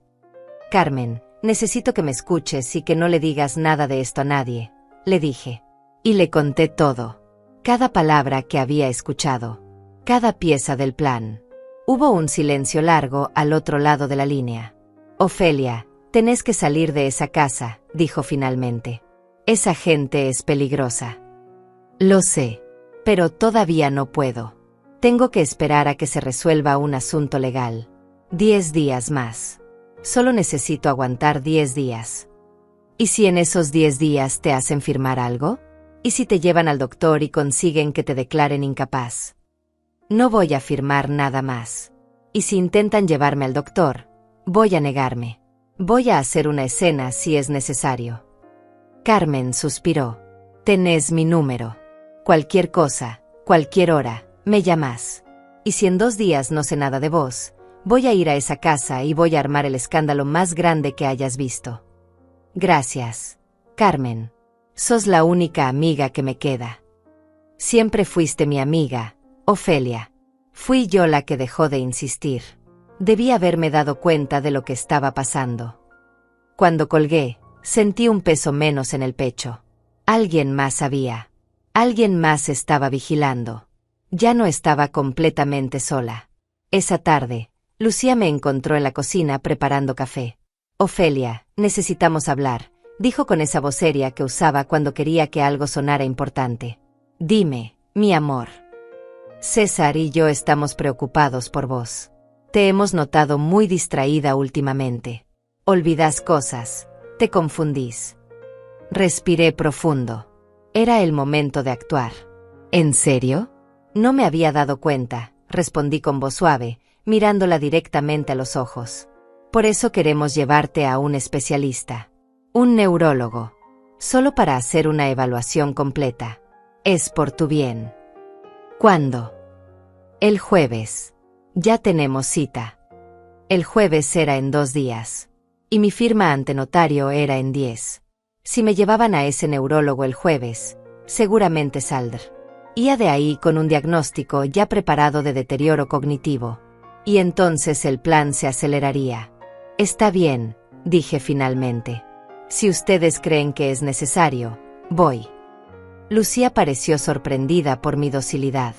Carmen, necesito que me escuches y que no le digas nada de esto a nadie, le dije. Y le conté todo. Cada palabra que había escuchado. Cada pieza del plan. Hubo un silencio largo al otro lado de la línea. Ofelia, tenés que salir de esa casa, dijo finalmente. Esa gente es peligrosa. Lo sé, pero todavía no puedo. Tengo que esperar a que se resuelva un asunto legal. 10 días más. Solo necesito aguantar 10 días. ¿Y si en esos 10 días te hacen firmar algo? ¿Y si te llevan al doctor y consiguen que te declaren incapaz? No voy a firmar nada más. Y si intentan llevarme al doctor, voy a negarme. Voy a hacer una escena si es necesario. Carmen suspiró. Tenés mi número. Cualquier cosa, cualquier hora, me llamás. Y si en 2 días no sé nada de vos, voy a ir a esa casa y voy a armar el escándalo más grande que hayas visto. Gracias, Carmen. Sos la única amiga que me queda. Siempre fuiste mi amiga, Ofelia. Fui yo la que dejó de insistir. Debí haberme dado cuenta de lo que estaba pasando. Cuando colgué, sentí un peso menos en el pecho. Alguien más sabía. Alguien más estaba vigilando. Ya no estaba completamente sola. Esa tarde, Lucía me encontró en la cocina preparando café. Ofelia, necesitamos hablar, dijo con esa voz seria que usaba cuando quería que algo sonara importante. Dime, mi amor. César y yo estamos preocupados por vos. Te hemos notado muy distraída últimamente. Olvidás cosas, te confundís. Respiré profundo. Era el momento de actuar. ¿En serio? No me había dado cuenta, respondí con voz suave, mirándola directamente a los ojos. Por eso queremos llevarte a un especialista. Un neurólogo. Solo para hacer una evaluación completa. Es por tu bien. ¿Cuándo? El jueves. Ya tenemos cita. El jueves era en 2 días. Y mi firma ante notario era en 10. Si me llevaban a ese neurólogo el jueves, seguramente saldré. Iba de ahí con un diagnóstico ya preparado de deterioro cognitivo. Y entonces el plan se aceleraría. Está bien, dije finalmente. Si ustedes creen que es necesario, voy. Lucía pareció sorprendida por mi docilidad.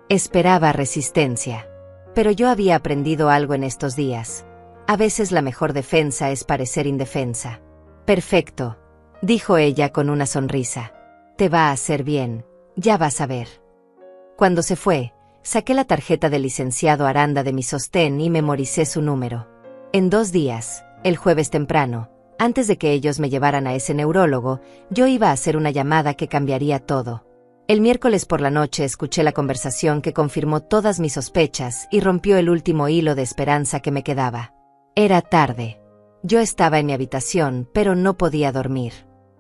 Esperaba resistencia. Pero yo había aprendido algo en estos días. A veces la mejor defensa es parecer indefensa. Perfecto, dijo ella con una sonrisa. Te va a hacer bien, ya vas a ver. Cuando se fue, saqué la tarjeta del licenciado Aranda de mi sostén y memoricé su número. En 2 días, el jueves temprano, antes de que ellos me llevaran a ese neurólogo, yo iba a hacer una llamada que cambiaría todo. El miércoles por la noche escuché la conversación que confirmó todas mis sospechas y rompió el último hilo de esperanza que me quedaba. Era tarde. Yo estaba en mi habitación, pero no podía dormir.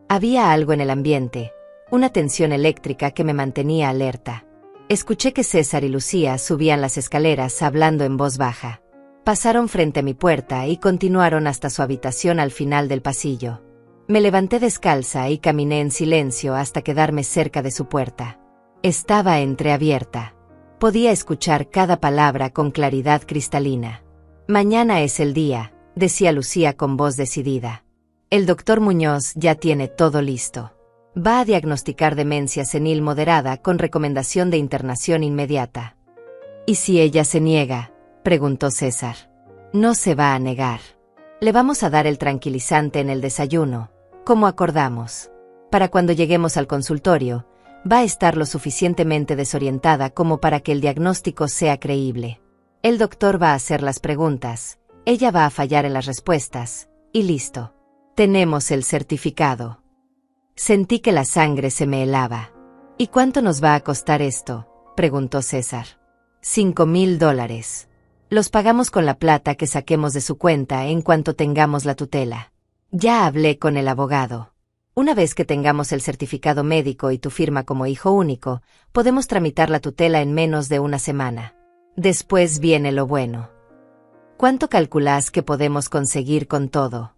Había algo en el ambiente, una tensión eléctrica que me mantenía alerta. Escuché que César y Lucía subían las escaleras hablando en voz baja. Pasaron frente a mi puerta y continuaron hasta su habitación al final del pasillo. Me levanté descalza y caminé en silencio hasta quedarme cerca de su puerta. Estaba entreabierta. Podía escuchar cada palabra con claridad cristalina. Mañana es el día, decía Lucía con voz decidida. El doctor Muñoz ya tiene todo listo. Va a diagnosticar demencia senil moderada con recomendación de internación inmediata. ¿Y si ella se niega?, preguntó César. No se va a negar. Le vamos a dar el tranquilizante en el desayuno, como acordamos. Para cuando lleguemos al consultorio, va a estar lo suficientemente desorientada como para que el diagnóstico sea creíble. El doctor va a hacer las preguntas, ella va a fallar en las respuestas, y listo. Tenemos el certificado. Sentí que la sangre se me helaba. ¿Y cuánto nos va a costar esto?, preguntó César. $5,000. Los pagamos con la plata que saquemos de su cuenta en cuanto tengamos la tutela. Ya hablé con el abogado. Una vez que tengamos el certificado médico y tu firma como hijo único, podemos tramitar la tutela en menos de una semana. Después viene lo bueno. ¿Cuánto calculás que podemos conseguir con todo?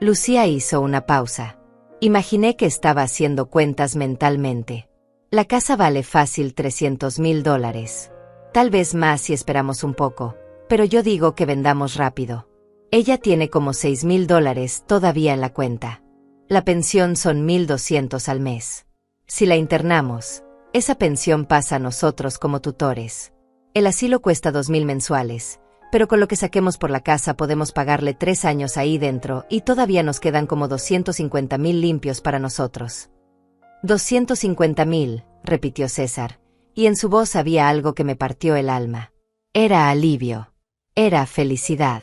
Lucía hizo una pausa. Imaginé que estaba haciendo cuentas mentalmente. La casa vale fácil $300,000. Tal vez más si esperamos un poco, pero yo digo que vendamos rápido. Ella tiene como $6,000 todavía en la cuenta. La pensión son $1,200 al mes. Si la internamos, esa pensión pasa a nosotros como tutores. El asilo cuesta $2,000 mensuales, pero con lo que saquemos por la casa podemos pagarle 3 años ahí dentro y todavía nos quedan como $250,000 limpios para nosotros. $250,000, repitió César, y en su voz había algo que me partió el alma. Era alivio. Era felicidad.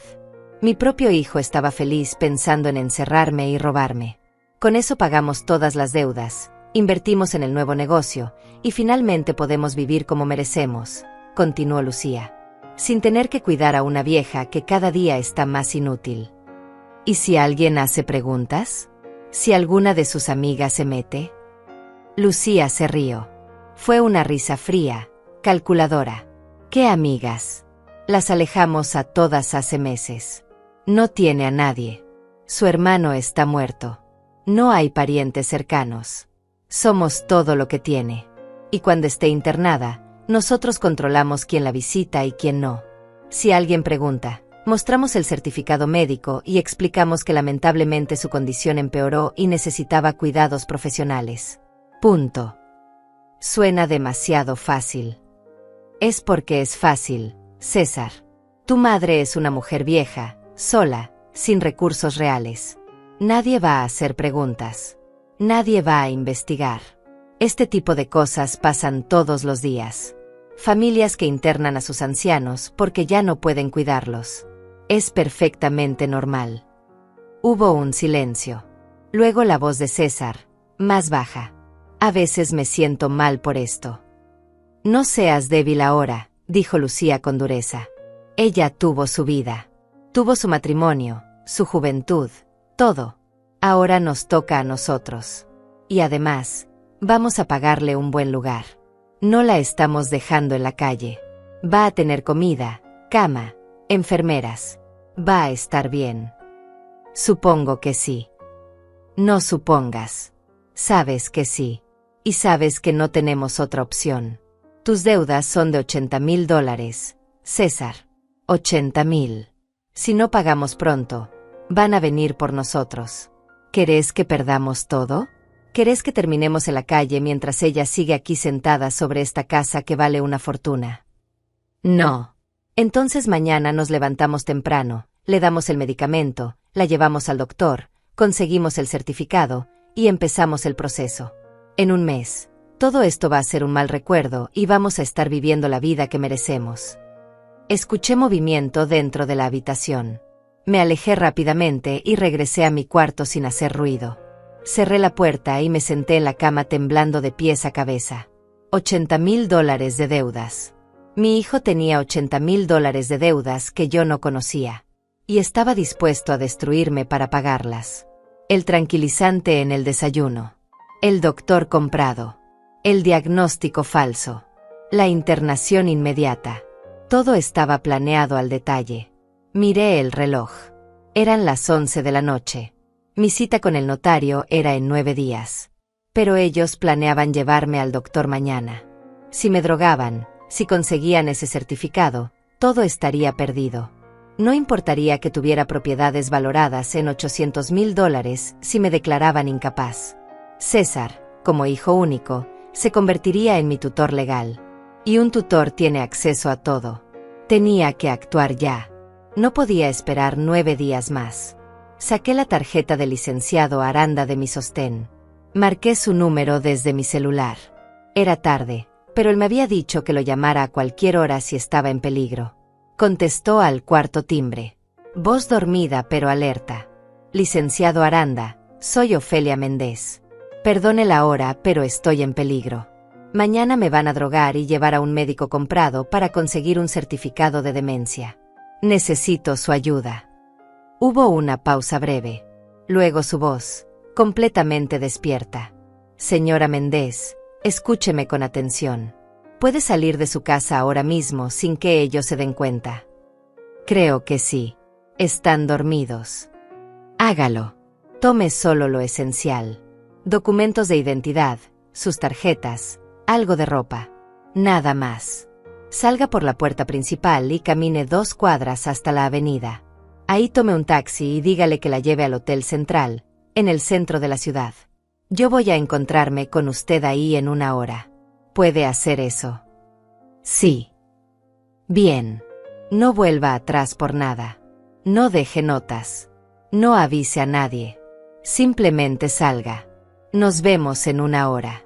Mi propio hijo estaba feliz pensando en encerrarme y robarme. Con eso pagamos todas las deudas, invertimos en el nuevo negocio, y finalmente podemos vivir como merecemos, continuó Lucía, sin tener que cuidar a una vieja que cada día está más inútil. ¿Y si alguien hace preguntas? ¿Si alguna de sus amigas se mete? Lucía se rió. Fue una risa fría, calculadora. ¿Qué amigas? Las alejamos a todas hace meses. No tiene a nadie. Su hermano está muerto. No hay parientes cercanos. Somos todo lo que tiene. Y cuando esté internada, nosotros controlamos quién la visita y quién no. Si alguien pregunta, mostramos el certificado médico y explicamos que lamentablemente su condición empeoró y necesitaba cuidados profesionales. Punto. Suena demasiado fácil. Es porque es fácil, César. Tu madre es una mujer vieja, sola, sin recursos reales. Nadie va a hacer preguntas. Nadie va a investigar. Este tipo de cosas pasan todos los días. Familias que internan a sus ancianos porque ya no pueden cuidarlos. Es perfectamente normal. Hubo un silencio. Luego la voz de César, más baja. A veces me siento mal por esto. No seas débil ahora, dijo Lucía con dureza. Ella tuvo su vida. Tuvo su matrimonio, su juventud, todo. Ahora nos toca a nosotros. Y además, vamos a pagarle un buen lugar. No la estamos dejando en la calle. Va a tener comida, cama, enfermeras. Va a estar bien. Supongo que sí. No supongas. Sabes que sí. Y sabes que no tenemos otra opción. Tus deudas son de $80,000, César. 80,000. Si no pagamos pronto, van a venir por nosotros. ¿Querés que perdamos todo? ¿Querés que terminemos en la calle mientras ella sigue aquí sentada sobre esta casa que vale una fortuna? No. Entonces mañana nos levantamos temprano, le damos el medicamento, la llevamos al doctor, conseguimos el certificado, y empezamos el proceso. En un mes, todo esto va a ser un mal recuerdo y vamos a estar viviendo la vida que merecemos. Escuché movimiento dentro de la habitación. Me alejé rápidamente y regresé a mi cuarto sin hacer ruido. Cerré la puerta y me senté en la cama temblando de pies a cabeza. $80,000 de deudas. Mi hijo tenía $80,000 de deudas que yo no conocía. Y estaba dispuesto a destruirme para pagarlas. El tranquilizante en el desayuno. El doctor comprado. El diagnóstico falso. La internación inmediata. Todo estaba planeado al detalle. Miré el reloj. Eran las 11 de la noche. Mi cita con el notario era en 9 días. Pero ellos planeaban llevarme al doctor mañana. Si me drogaban, si conseguían ese certificado, todo estaría perdido. No importaría que tuviera propiedades valoradas en $800,000 si me declaraban incapaz. César, como hijo único, se convertiría en mi tutor legal. Y un tutor tiene acceso a todo. Tenía que actuar ya. No podía esperar 9 días más. Saqué la tarjeta del licenciado Aranda de mi sostén. Marqué su número desde mi celular. Era tarde, pero él me había dicho que lo llamara a cualquier hora si estaba en peligro. Contestó al cuarto timbre. Voz dormida pero alerta. Licenciado Aranda, soy Ofelia Méndez. Perdone la hora, pero estoy en peligro. Mañana me van a drogar y llevar a un médico comprado para conseguir un certificado de demencia. Necesito su ayuda. Hubo una pausa breve. Luego su voz, completamente despierta. Señora Méndez, escúcheme con atención. ¿Puede salir de su casa ahora mismo sin que ellos se den cuenta? Creo que sí. Están dormidos. Hágalo. Tome solo lo esencial. Documentos de identidad, sus tarjetas, algo de ropa. Nada más. Salga por la puerta principal y camine 2 cuadras hasta la avenida. Ahí tome un taxi y dígale que la lleve al Hotel Central, en el centro de la ciudad. Yo voy a encontrarme con usted ahí en 1 hora. ¿Puede hacer eso? Sí. Bien. No vuelva atrás por nada. No deje notas. No avise a nadie. Simplemente salga. Nos vemos en 1 hora.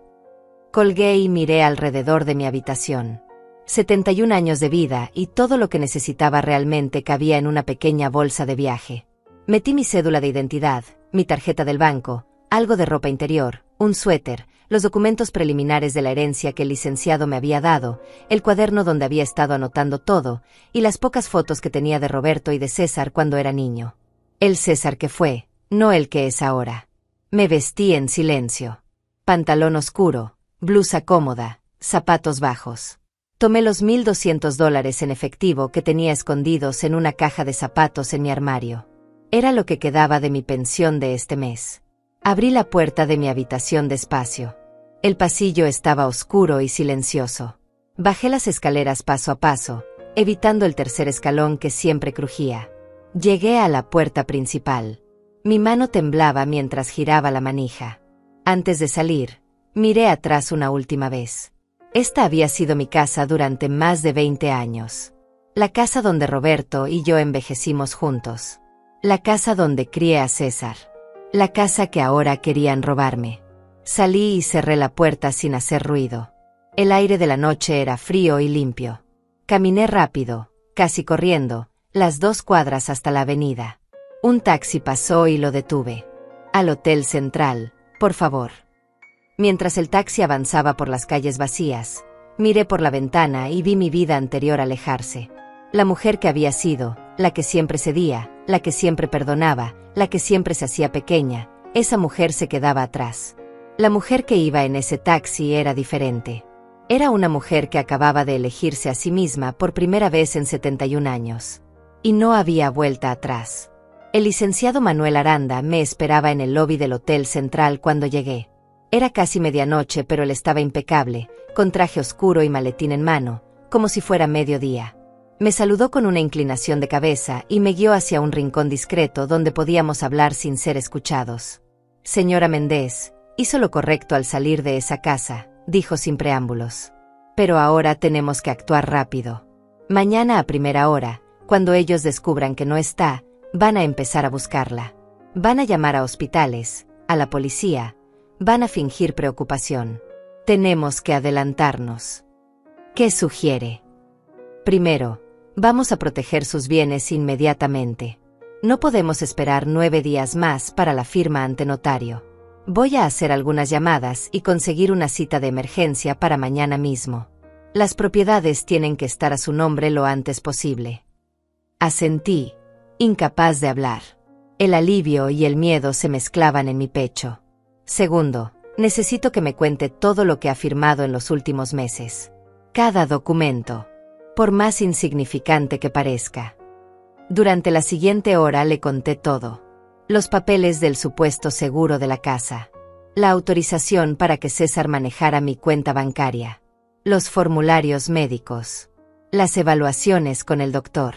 Colgué y miré alrededor de mi habitación. 71 años de vida y todo lo que necesitaba realmente cabía en una pequeña bolsa de viaje. Metí mi cédula de identidad, mi tarjeta del banco, algo de ropa interior, un suéter, los documentos preliminares de la herencia que el licenciado me había dado, el cuaderno donde había estado anotando todo, y las pocas fotos que tenía de Roberto y de César cuando era niño. El César que fue, no el que es ahora. Me vestí en silencio. Pantalón oscuro, blusa cómoda, zapatos bajos. Tomé los $1,200 en efectivo que tenía escondidos en una caja de zapatos en mi armario. Era lo que quedaba de mi pensión de este mes. Abrí la puerta de mi habitación despacio. El pasillo estaba oscuro y silencioso. Bajé las escaleras paso a paso, evitando el tercer escalón que siempre crujía. Llegué a la puerta principal. Mi mano temblaba mientras giraba la manija. Antes de salir, miré atrás una última vez. Esta había sido mi casa durante más de 20 años. La casa donde Roberto y yo envejecimos juntos. La casa donde crié a César. La casa que ahora querían robarme. Salí y cerré la puerta sin hacer ruido. El aire de la noche era frío y limpio. Caminé rápido, casi corriendo, las 2 cuadras hasta la avenida. Un taxi pasó y lo detuve. Al Hotel Central, por favor. Mientras el taxi avanzaba por las calles vacías, miré por la ventana y vi mi vida anterior alejarse. La mujer que había sido, la que siempre cedía, la que siempre perdonaba, la que siempre se hacía pequeña, esa mujer se quedaba atrás. La mujer que iba en ese taxi era diferente. Era una mujer que acababa de elegirse a sí misma por primera vez en 71 años. Y no había vuelta atrás. El licenciado Manuel Aranda me esperaba en el lobby del Hotel Central cuando llegué. Era casi medianoche, pero él estaba impecable, con traje oscuro y maletín en mano, como si fuera mediodía. Me saludó con una inclinación de cabeza y me guió hacia un rincón discreto donde podíamos hablar sin ser escuchados. Señora Méndez, hizo lo correcto al salir de esa casa, dijo sin preámbulos. Pero ahora tenemos que actuar rápido. Mañana a primera hora, cuando ellos descubran que no está, van a empezar a buscarla. Van a llamar a hospitales, a la policía, van a fingir preocupación. Tenemos que adelantarnos. ¿Qué sugiere? Primero, vamos a proteger sus bienes inmediatamente. No podemos esperar 9 días más para la firma ante notario. Voy a hacer algunas llamadas y conseguir una cita de emergencia para mañana mismo. Las propiedades tienen que estar a su nombre lo antes posible. Asentí, incapaz de hablar. El alivio y el miedo se mezclaban en mi pecho. Segundo, necesito que me cuente todo lo que ha firmado en los últimos meses. Cada documento, por más insignificante que parezca. Durante la siguiente hora le conté todo. Los papeles del supuesto seguro de la casa. La autorización para que César manejara mi cuenta bancaria. Los formularios médicos. Las evaluaciones con el doctor.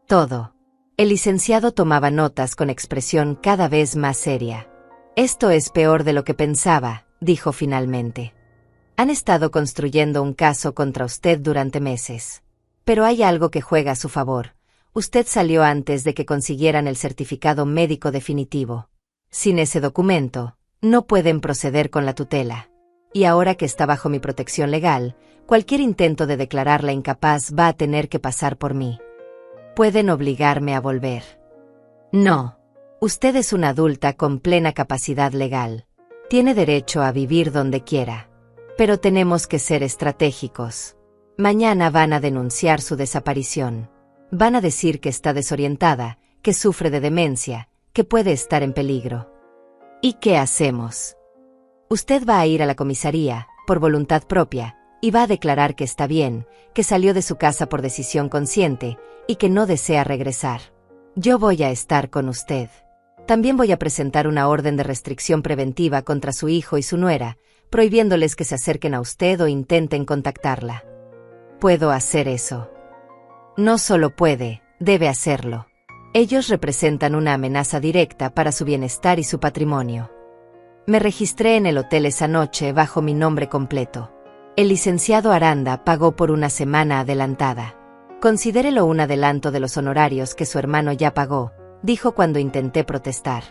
Todo. El licenciado tomaba notas con expresión cada vez más seria. Esto es peor de lo que pensaba, dijo finalmente. Han estado construyendo un caso contra usted durante meses. Pero hay algo que juega a su favor. Usted salió antes de que consiguieran el certificado médico definitivo. Sin ese documento, no pueden proceder con la tutela. Y ahora que está bajo mi protección legal, cualquier intento de declararla incapaz va a tener que pasar por mí. Pueden obligarme a volver. No. Usted es una adulta con plena capacidad legal. Tiene derecho a vivir donde quiera. Pero tenemos que ser estratégicos. Mañana van a denunciar su desaparición. Van a decir que está desorientada, que sufre de demencia, que puede estar en peligro. ¿Y qué hacemos? Usted va a ir a la comisaría, por voluntad propia, y va a declarar que está bien, que salió de su casa por decisión consciente, y que no desea regresar. Yo voy a estar con usted. También voy a presentar una orden de restricción preventiva contra su hijo y su nuera, prohibiéndoles que se acerquen a usted o intenten contactarla. ¿Puedo hacer eso? No solo puede, debe hacerlo. Ellos representan una amenaza directa para su bienestar y su patrimonio. Me registré en el hotel esa noche bajo mi nombre completo. El licenciado Aranda pagó por una semana adelantada. Considérelo un adelanto de los honorarios que su hermano ya pagó, dijo cuando intenté protestar.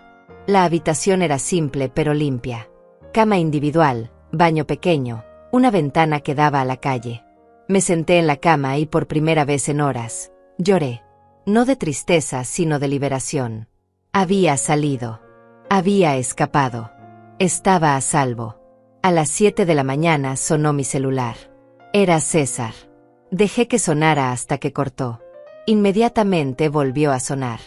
La habitación era simple pero limpia. Cama individual, baño pequeño, una ventana que daba a la calle. Me senté en la cama y por primera vez en horas, lloré. No de tristeza, sino de liberación. Había salido. Había escapado. Estaba a salvo. A las 7 de la mañana sonó mi celular. Era César. Dejé que sonara hasta que cortó. Inmediatamente volvió a sonar.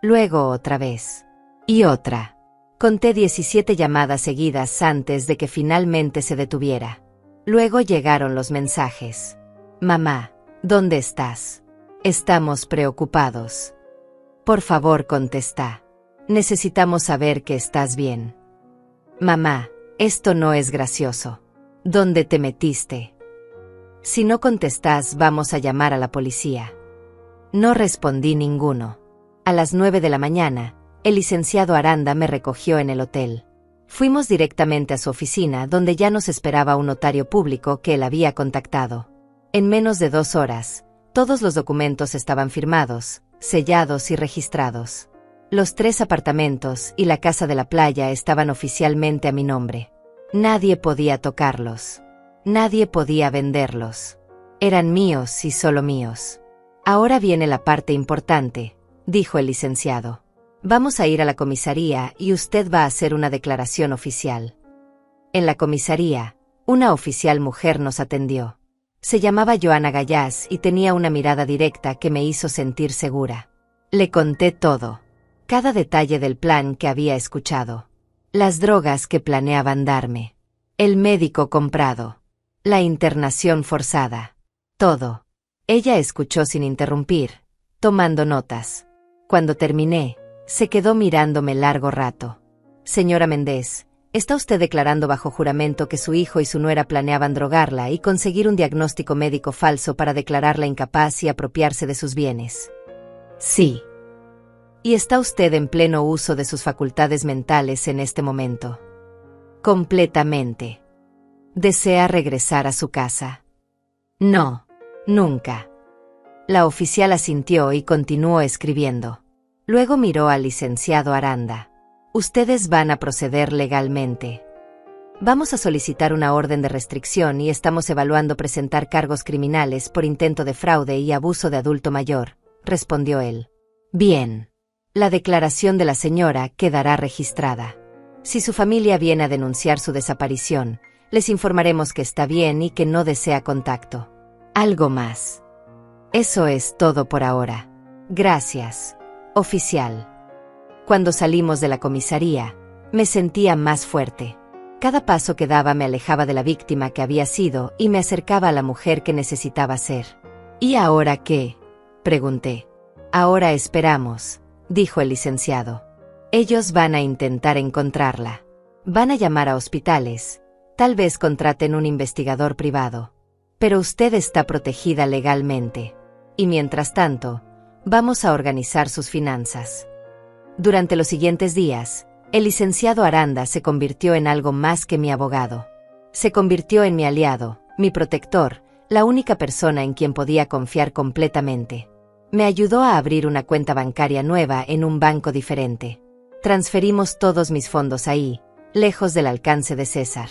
Luego otra vez. Y otra. Conté 17 llamadas seguidas antes de que finalmente se detuviera. Luego llegaron los mensajes. Mamá, ¿dónde estás? Estamos preocupados. Por favor, contesta. Necesitamos saber que estás bien. Mamá, esto no es gracioso. ¿Dónde te metiste? Si no contestas, vamos a llamar a la policía. No respondí ninguno. A las 9 de la mañana, el licenciado Aranda me recogió en el hotel. Fuimos directamente a su oficina, donde ya nos esperaba un notario público que él había contactado. En menos de 2 horas, todos los documentos estaban firmados, sellados y registrados. Los 3 apartamentos y la casa de la playa estaban oficialmente a mi nombre. Nadie podía tocarlos. Nadie podía venderlos. Eran míos y solo míos. Ahora viene la parte importante, dijo el licenciado. Vamos a ir a la comisaría y usted va a hacer una declaración oficial. En la comisaría, una oficial mujer nos atendió. Se llamaba Joana Gallás y tenía una mirada directa que me hizo sentir segura. Le conté todo. Cada detalle del plan que había escuchado. Las drogas que planeaban darme. El médico comprado. La internación forzada. Todo. Ella escuchó sin interrumpir, tomando notas. Cuando terminé, se quedó mirándome largo rato. Señora Méndez, ¿está usted declarando bajo juramento que su hijo y su nuera planeaban drogarla y conseguir un diagnóstico médico falso para declararla incapaz y apropiarse de sus bienes? Sí. ¿Y está usted en pleno uso de sus facultades mentales en este momento? Completamente. ¿Desea regresar a su casa? No, nunca. La oficial asintió y continuó escribiendo. Luego miró al licenciado Aranda. Ustedes van a proceder legalmente. Vamos a solicitar una orden de restricción y estamos evaluando presentar cargos criminales por intento de fraude y abuso de adulto mayor, respondió él. Bien. La declaración de la señora quedará registrada. Si su familia viene a denunciar su desaparición, les informaremos que está bien y que no desea contacto. Algo más. Eso es todo por ahora. Gracias, oficial. Cuando salimos de la comisaría, me sentía más fuerte. Cada paso que daba me alejaba de la víctima que había sido y me acercaba a la mujer que necesitaba ser. ¿Y ahora qué?, pregunté. Ahora esperamos, dijo el licenciado. Ellos van a intentar encontrarla. Van a llamar a hospitales. Tal vez contraten un investigador privado. Pero usted está protegida legalmente. Y mientras tanto, Vamos a organizar sus finanzas. Durante los siguientes días, el licenciado Aranda se convirtió en algo más que mi abogado. Se convirtió en mi aliado, mi protector, la única persona en quien podía confiar completamente. Me ayudó a abrir una cuenta bancaria nueva en un banco diferente. Transferimos todos mis fondos ahí, lejos del alcance de César.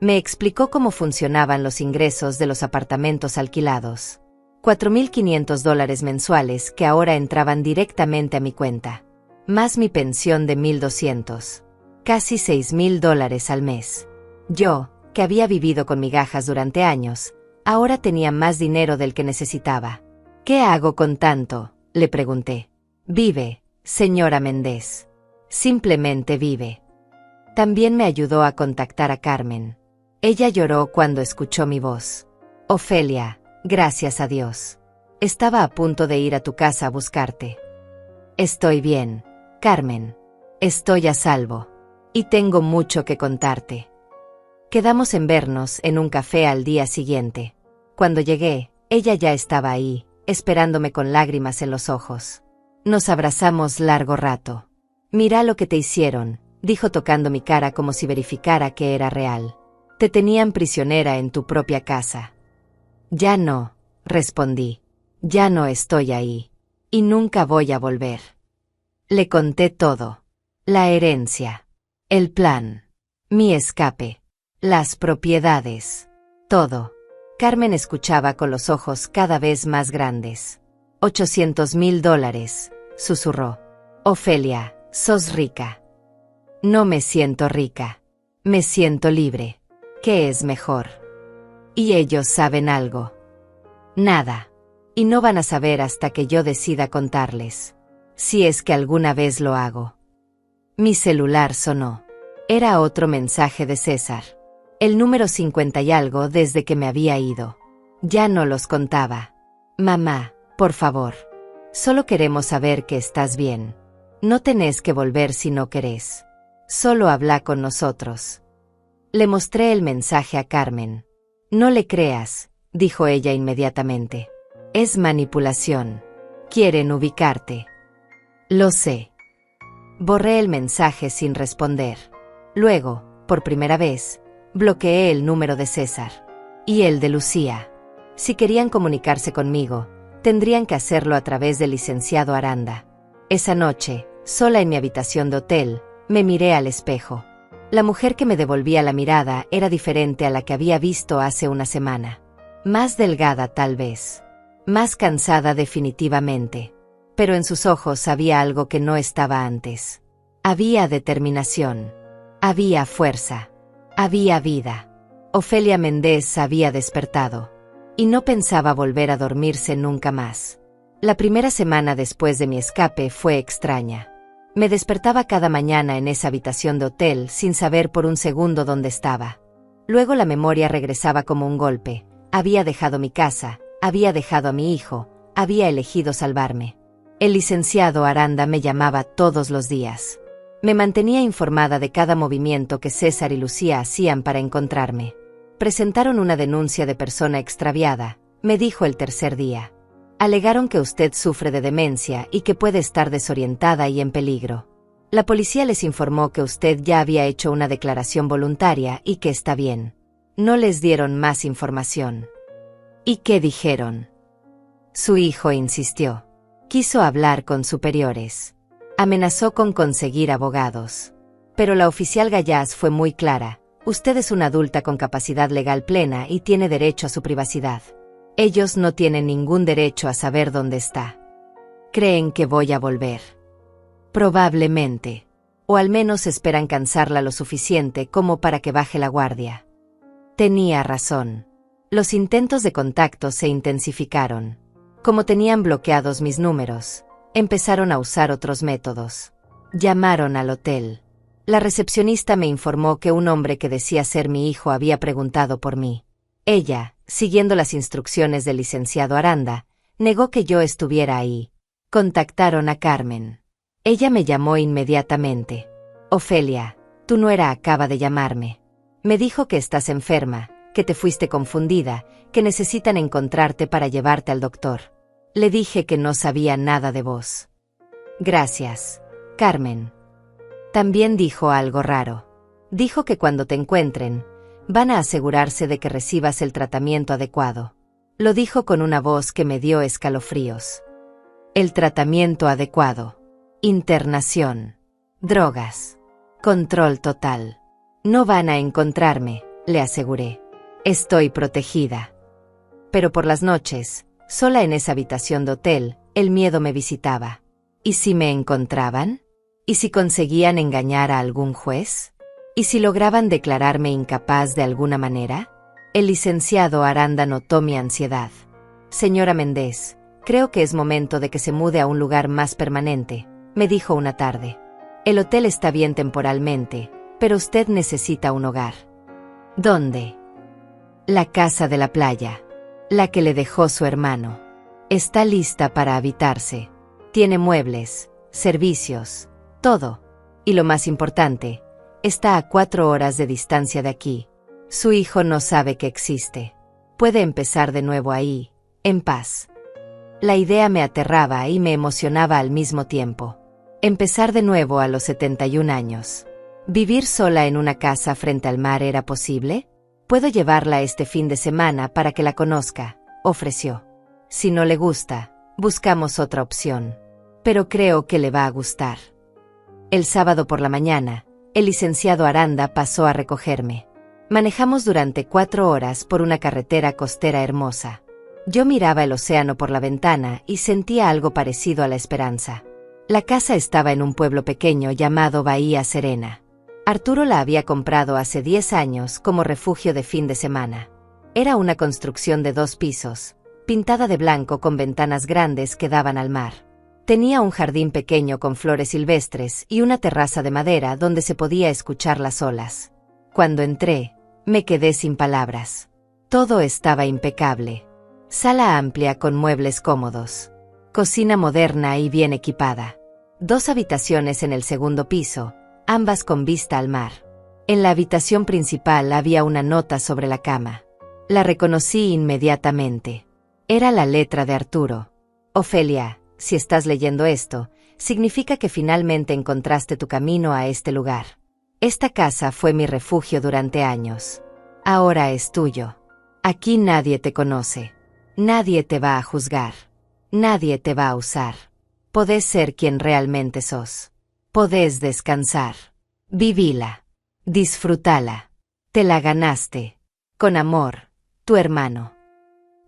Me explicó cómo funcionaban los ingresos de los apartamentos alquilados. $4,500 mensuales que ahora entraban directamente a mi cuenta. Más mi pensión de $1,200. Casi $6,000 al mes. Yo, que había vivido con migajas durante años, ahora tenía más dinero del que necesitaba. ¿Qué hago con tanto?, le pregunté. Vive, señora Méndez. Simplemente vive. También me ayudó a contactar a Carmen. Ella lloró cuando escuchó mi voz. Ofelia, gracias a Dios. Estaba a punto de ir a tu casa a buscarte. Estoy bien, Carmen. Estoy a salvo. Y tengo mucho que contarte. Quedamos en vernos en un café al día siguiente. Cuando llegué, ella ya estaba ahí, esperándome con lágrimas en los ojos. Nos abrazamos largo rato. Mira lo que te hicieron, dijo tocando mi cara como si verificara que era real. Te tenían prisionera en tu propia casa. Ya no, respondí. Ya no estoy ahí. Y nunca voy a volver. Le conté todo. La herencia. El plan. Mi escape. Las propiedades. Todo. Carmen escuchaba con los ojos cada vez más grandes. $800,000, susurró. Ofelia, sos rica. No me siento rica. Me siento libre. ¿Qué es mejor? ¿Y ellos saben algo? Nada. Y no van a saber hasta que yo decida contarles. Si es que alguna vez lo hago. Mi celular sonó. Era otro mensaje de César. El número 50 y algo desde que me había ido. Ya no los contaba. Mamá, por favor. Solo queremos saber que estás bien. No tenés que volver si no querés. Solo habla con nosotros. Le mostré el mensaje a Carmen. No le creas, dijo ella inmediatamente. Es manipulación. Quieren ubicarte. Lo sé. Borré el mensaje sin responder. Luego, por primera vez, bloqueé el número de César. Y el de Lucía. Si querían comunicarse conmigo, tendrían que hacerlo a través del licenciado Aranda. Esa noche, sola en mi habitación de hotel, me miré al espejo. La mujer que me devolvía la mirada era diferente a la que había visto hace una semana. Más delgada tal vez. Más cansada definitivamente. Pero en sus ojos había algo que no estaba antes. Había determinación. Había fuerza. Había vida. Ofelia Méndez había despertado. Y no pensaba volver a dormirse nunca más. La primera semana después de mi escape fue extraña. Me despertaba cada mañana en esa habitación de hotel sin saber por un segundo dónde estaba. Luego la memoria regresaba como un golpe. Había dejado mi casa, había dejado a mi hijo, había elegido salvarme. El licenciado Aranda me llamaba todos los días. Me mantenía informada de cada movimiento que César y Lucía hacían para encontrarme. Presentaron una denuncia de persona extraviada, me dijo el tercer día. Alegaron que usted sufre de demencia y que puede estar desorientada y en peligro. La policía les informó que usted ya había hecho una declaración voluntaria y que está bien. No les dieron más información. ¿Y qué dijeron? Su hijo insistió. Quiso hablar con superiores. Amenazó con conseguir abogados. Pero la oficial Gallás fue muy clara. Usted es una adulta con capacidad legal plena y tiene derecho a su privacidad. Ellos no tienen ningún derecho a saber dónde está. ¿Creen que voy a volver? Probablemente. O al menos esperan cansarla lo suficiente como para que baje la guardia. Tenía razón. Los intentos de contacto se intensificaron. Como tenían bloqueados mis números, empezaron a usar otros métodos. Llamaron al hotel. La recepcionista me informó que un hombre que decía ser mi hijo había preguntado por mí. Ella, siguiendo las instrucciones del licenciado Aranda, negó que yo estuviera ahí. Contactaron a Carmen. Ella me llamó inmediatamente. Ofelia, tu nuera acaba de llamarme. Me dijo que estás enferma, que te fuiste confundida, que necesitan encontrarte para llevarte al doctor. Le dije que no sabía nada de vos. Gracias, Carmen. También dijo algo raro. Dijo que cuando te encuentren, van a asegurarse de que recibas el tratamiento adecuado. Lo dijo con una voz que me dio escalofríos. El tratamiento adecuado. Internación. Drogas. Control total. No van a encontrarme, le aseguré. Estoy protegida. Pero por las noches, sola en esa habitación de hotel, el miedo me visitaba. ¿Y si me encontraban? ¿Y si conseguían engañar a algún juez? ¿Y si lograban declararme incapaz de alguna manera? El licenciado Aranda notó mi ansiedad. Señora Méndez, creo que es momento de que se mude a un lugar más permanente, me dijo una tarde. El hotel está bien temporalmente, pero usted necesita un hogar. ¿Dónde? La casa de la playa, la que le dejó su hermano. Está lista para habitarse. Tiene muebles, servicios, todo. Y lo más importante, está a 4 horas de distancia de aquí. Su hijo no sabe que existe. Puede empezar de nuevo ahí, en paz. La idea me aterraba y me emocionaba al mismo tiempo. Empezar de nuevo a los 71 años. ¿Vivir sola en una casa frente al mar era posible? Puedo llevarla este fin de semana para que la conozca, ofreció. Si no le gusta, buscamos otra opción. Pero creo que le va a gustar. El sábado por la mañana, el licenciado Aranda pasó a recogerme. Manejamos durante 4 horas por una carretera costera hermosa. Yo miraba el océano por la ventana y sentía algo parecido a la esperanza. La casa estaba en un pueblo pequeño llamado Bahía Serena. Arturo la había comprado hace 10 años como refugio de fin de semana. Era una construcción de 2 pisos, pintada de blanco con ventanas grandes que daban al mar. Tenía un jardín pequeño con flores silvestres y una terraza de madera donde se podía escuchar las olas. Cuando entré, me quedé sin palabras. Todo estaba impecable. Sala amplia con muebles cómodos. Cocina moderna y bien equipada. 2 habitaciones en el segundo piso, ambas con vista al mar. En la habitación principal había una nota sobre la cama. La reconocí inmediatamente. Era la letra de Arturo. Ofelia, si estás leyendo esto, significa que finalmente encontraste tu camino a este lugar. Esta casa fue mi refugio durante años. Ahora es tuyo. Aquí nadie te conoce. Nadie te va a juzgar. Nadie te va a usar. Podés ser quien realmente sos. Podés descansar. Vivila. Disfrútala. Te la ganaste. Con amor, tu hermano.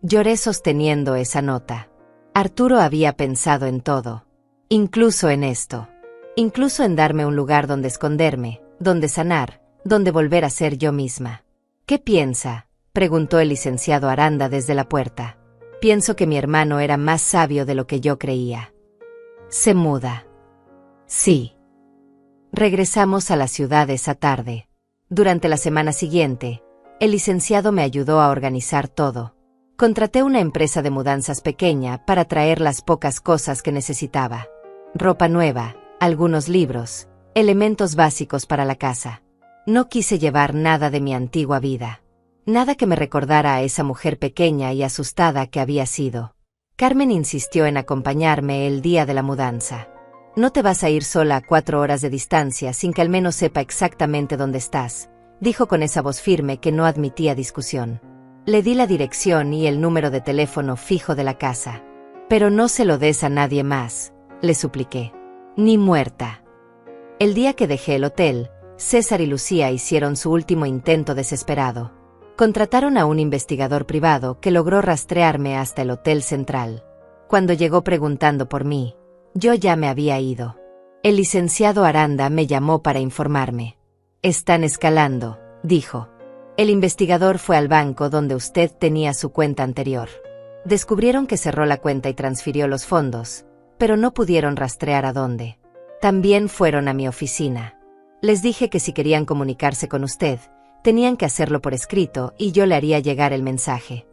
Lloré sosteniendo esa nota. Arturo había pensado en todo. Incluso en esto. Incluso en darme un lugar donde esconderme, donde sanar, donde volver a ser yo misma. ¿Qué piensa?, preguntó el licenciado Aranda desde la puerta. Pienso que mi hermano era más sabio de lo que yo creía. ¿Se muda? Sí. Regresamos a la ciudad esa tarde. Durante la semana siguiente, el licenciado me ayudó a organizar todo. Contraté una empresa de mudanzas pequeña para traer las pocas cosas que necesitaba. Ropa nueva, algunos libros, elementos básicos para la casa. No quise llevar nada de mi antigua vida. Nada que me recordara a esa mujer pequeña y asustada que había sido. Carmen insistió en acompañarme el día de la mudanza. No te vas a ir sola a 4 horas de distancia sin que al menos sepa exactamente dónde estás, dijo con esa voz firme que no admitía discusión. Le di la dirección y el número de teléfono fijo de la casa. Pero no se lo des a nadie más, le supliqué. Ni muerta. El día que dejé el hotel, César y Lucía hicieron su último intento desesperado. Contrataron a un investigador privado que logró rastrearme hasta el Hotel Central. Cuando llegó preguntando por mí, yo ya me había ido. El licenciado Aranda me llamó para informarme. Están escalando, dijo. El investigador fue al banco donde usted tenía su cuenta anterior. Descubrieron que cerró la cuenta y transfirió los fondos, pero no pudieron rastrear a dónde. También fueron a mi oficina. Les dije que si querían comunicarse con usted, tenían que hacerlo por escrito y yo le haría llegar el mensaje.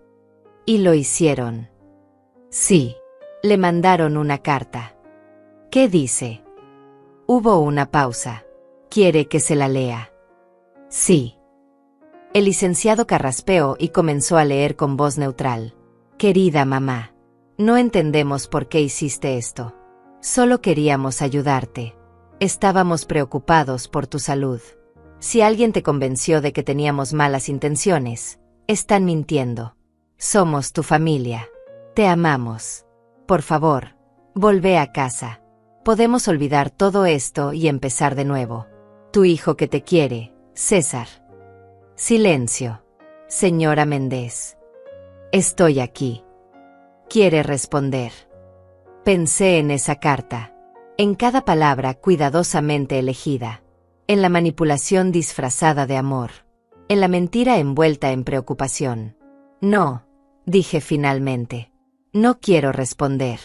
¿Y lo hicieron? Sí. Le mandaron una carta. ¿Qué dice? Hubo una pausa. ¿Quiere que se la lea? Sí. El licenciado carraspeó y comenzó a leer con voz neutral. Querida mamá, No entendemos por qué hiciste esto. Solo queríamos ayudarte. Estábamos preocupados por tu salud. Si alguien te convenció de que teníamos malas intenciones, están mintiendo. Somos tu familia. Te amamos. Por favor, volvé a casa. Podemos olvidar todo esto y empezar de nuevo. Tu hijo que te quiere, César. Silencio. Señora Méndez. Estoy aquí. ¿Quiere responder? Pensé en esa carta. En cada palabra cuidadosamente elegida. En la manipulación disfrazada de amor. En la mentira envuelta en preocupación. No, dije finalmente. No quiero responder.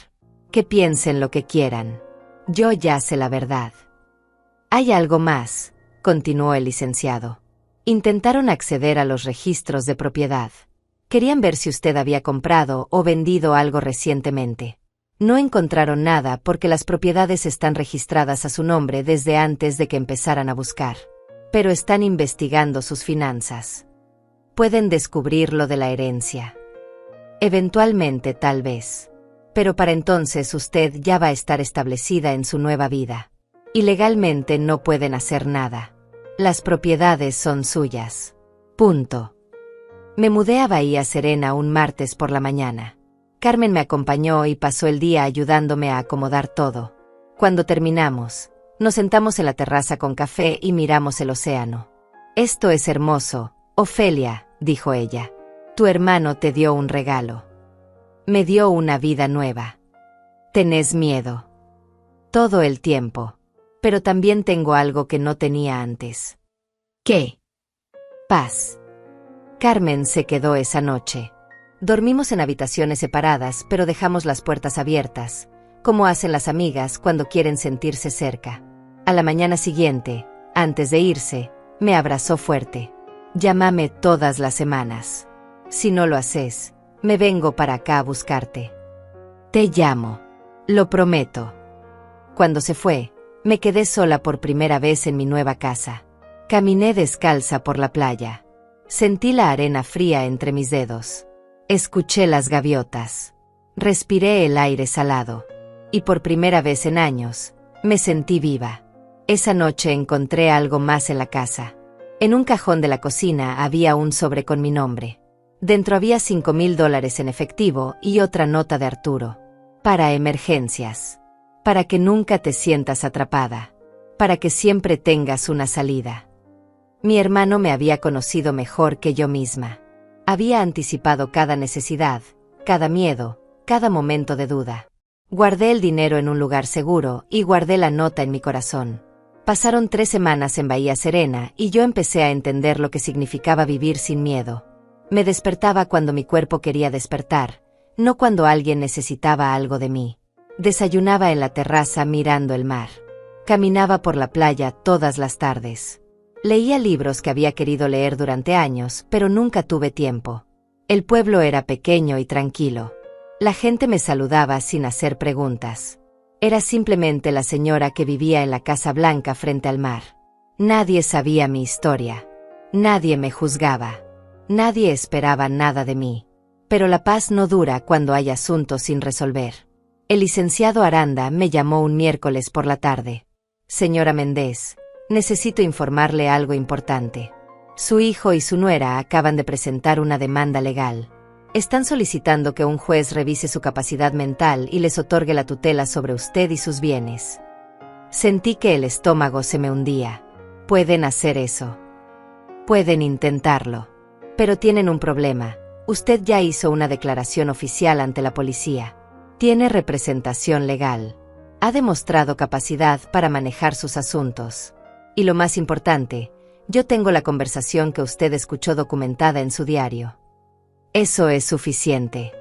Que piensen lo que quieran. Yo ya sé la verdad. Hay algo más, continuó el licenciado. Intentaron acceder a los registros de propiedad. Querían ver si usted había comprado o vendido algo recientemente. No encontraron nada porque las propiedades están registradas a su nombre desde antes de que empezaran a buscar. Pero están investigando sus finanzas. Pueden descubrir lo de la herencia. Eventualmente, tal vez. Pero para entonces usted ya va a estar establecida en su nueva vida. Y legalmente no pueden hacer nada. Las propiedades son suyas. Punto. Me mudé a Bahía Serena un martes por la mañana. Carmen me acompañó y pasó el día ayudándome a acomodar todo. Cuando terminamos, nos sentamos en la terraza con café y miramos el océano. Esto es hermoso, Ofelia, dijo ella. Tu hermano te dio un regalo. Me dio una vida nueva. Tenés miedo. Todo el tiempo. Pero también tengo algo que no tenía antes. ¿Qué? Paz. Carmen se quedó esa noche. Dormimos en habitaciones separadas, pero dejamos las puertas abiertas, como hacen las amigas cuando quieren sentirse cerca. A la mañana siguiente, antes de irse, me abrazó fuerte. Llámame todas las semanas. Si no lo haces, me vengo para acá a buscarte. Te llamo. Lo prometo. Cuando se fue, me quedé sola por primera vez en mi nueva casa. Caminé descalza por la playa. Sentí la arena fría entre mis dedos. Escuché las gaviotas. Respiré el aire salado. Y por primera vez en años, me sentí viva. Esa noche encontré algo más en la casa. En un cajón de la cocina había un sobre con mi nombre. Dentro había $5,000 en efectivo y otra nota de Arturo. Para emergencias. Para que nunca te sientas atrapada. Para que siempre tengas una salida. Mi hermano me había conocido mejor que yo misma. Había anticipado cada necesidad, cada miedo, cada momento de duda. Guardé el dinero en un lugar seguro y guardé la nota en mi corazón. Pasaron 3 semanas en Bahía Serena y yo empecé a entender lo que significaba vivir sin miedo. Me despertaba cuando mi cuerpo quería despertar, no cuando alguien necesitaba algo de mí. Desayunaba en la terraza mirando el mar. Caminaba por la playa todas las tardes. Leía libros que había querido leer durante años, pero nunca tuve tiempo. El pueblo era pequeño y tranquilo. La gente me saludaba sin hacer preguntas. Era simplemente la señora que vivía en la Casa Blanca frente al mar. Nadie sabía mi historia. Nadie me juzgaba. Nadie esperaba nada de mí. Pero la paz no dura cuando hay asuntos sin resolver. El licenciado Aranda me llamó un miércoles por la tarde. Señora Méndez, necesito informarle algo importante. Su hijo y su nuera acaban de presentar una demanda legal. Están solicitando que un juez revise su capacidad mental y les otorgue la tutela sobre usted y sus bienes. Sentí que el estómago se me hundía. Pueden hacer eso. Pueden intentarlo. Pero tienen un problema. Usted ya hizo una declaración oficial ante la policía. Tiene representación legal. Ha demostrado capacidad para manejar sus asuntos. Y lo más importante, yo tengo la conversación que usted escuchó documentada en su diario. Eso es suficiente.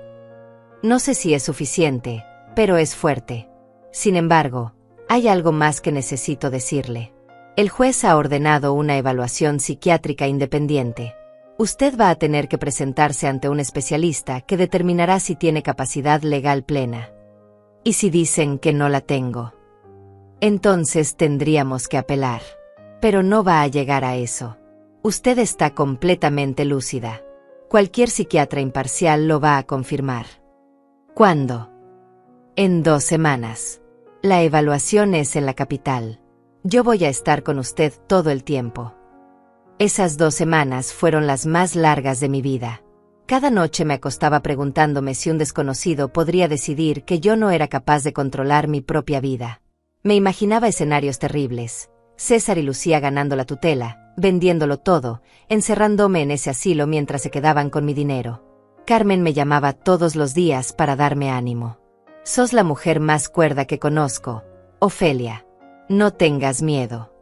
No sé si es suficiente, pero es fuerte. Sin embargo, hay algo más que necesito decirle. El juez ha ordenado una evaluación psiquiátrica independiente. Usted va a tener que presentarse ante un especialista que determinará si tiene capacidad legal plena. ¿Y si dicen que no la tengo? Entonces tendríamos que apelar. Pero no va a llegar a eso. Usted está completamente lúcida. Cualquier psiquiatra imparcial lo va a confirmar. ¿Cuándo? En 2 semanas. La evaluación es en la capital. Yo voy a estar con usted todo el tiempo. Esas 2 semanas fueron las más largas de mi vida. Cada noche me acostaba preguntándome si un desconocido podría decidir que yo no era capaz de controlar mi propia vida. Me imaginaba escenarios terribles. César y Lucía ganando la tutela, vendiéndolo todo, encerrándome en ese asilo mientras se quedaban con mi dinero. Carmen me llamaba todos los días para darme ánimo. Sos la mujer más cuerda que conozco, Ofelia. No tengas miedo.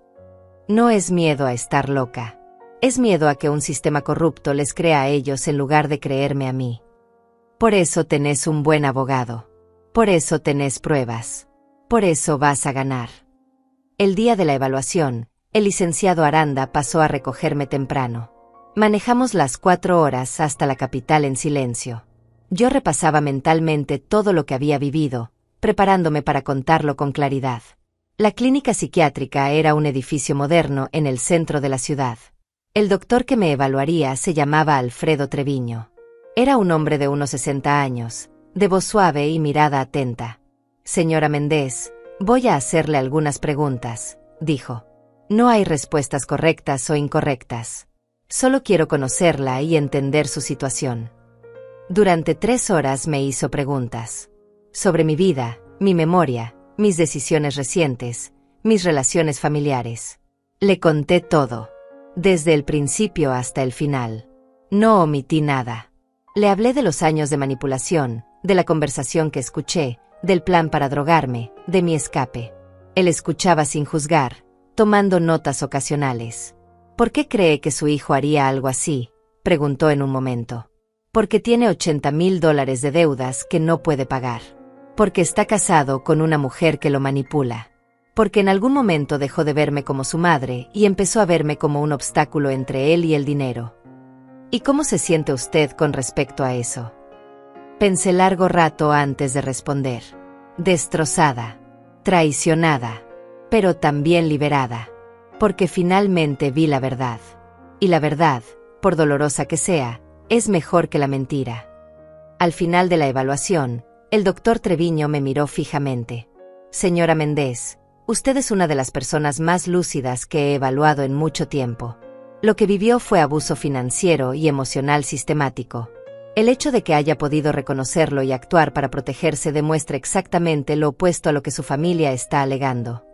No es miedo a estar loca. Es miedo a que un sistema corrupto les crea a ellos en lugar de creerme a mí. Por eso tenés un buen abogado. Por eso tenés pruebas. Por eso vas a ganar. El día de la evaluación, el licenciado Aranda pasó a recogerme temprano. Manejamos las 4 horas hasta la capital en silencio. Yo repasaba mentalmente todo lo que había vivido, preparándome para contarlo con claridad. La clínica psiquiátrica era un edificio moderno en el centro de la ciudad. El doctor que me evaluaría se llamaba Alfredo Treviño. Era un hombre de unos 60 años, de voz suave y mirada atenta. Señora Méndez, voy a hacerle algunas preguntas, dijo. No hay respuestas correctas o incorrectas. Solo quiero conocerla y entender su situación. Durante 3 horas me hizo preguntas. Sobre mi vida, mi memoria, mis decisiones recientes, mis relaciones familiares. Le conté todo. Desde el principio hasta el final. No omití nada. Le hablé de los años de manipulación, de la conversación que escuché, del plan para drogarme, de mi escape. Él escuchaba sin juzgar, tomando notas ocasionales. ¿Por qué cree que su hijo haría algo así?, preguntó en un momento. Porque tiene $80,000 de deudas que no puede pagar. Porque está casado con una mujer que lo manipula. Porque en algún momento dejó de verme como su madre y empezó a verme como un obstáculo entre él y el dinero. ¿Y cómo se siente usted con respecto a eso? Pensé largo rato antes de responder. Destrozada, traicionada, pero también liberada. Porque finalmente vi la verdad. Y la verdad, por dolorosa que sea, es mejor que la mentira. Al final de la evaluación, el doctor Treviño me miró fijamente. Señora Méndez, usted es una de las personas más lúcidas que he evaluado en mucho tiempo. Lo que vivió fue abuso financiero y emocional sistemático. El hecho de que haya podido reconocerlo y actuar para protegerse demuestra exactamente lo opuesto a lo que su familia está alegando.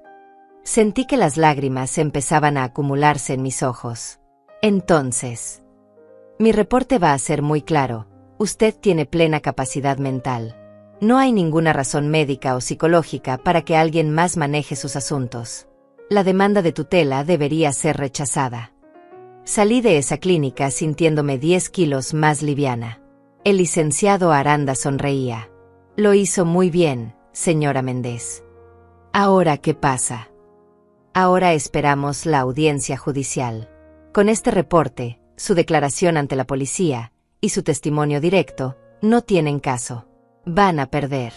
Sentí que las lágrimas empezaban a acumularse en mis ojos. Entonces, mi reporte va a ser muy claro. Usted tiene plena capacidad mental. No hay ninguna razón médica o psicológica para que alguien más maneje sus asuntos. La demanda de tutela debería ser rechazada. Salí de esa clínica sintiéndome 10 kilos más liviana. El licenciado Aranda sonreía. Lo hizo muy bien, señora Méndez. ¿Ahora qué pasa? Ahora esperamos la audiencia judicial. Con este reporte, su declaración ante la policía y su testimonio directo no tienen caso. Van a perder.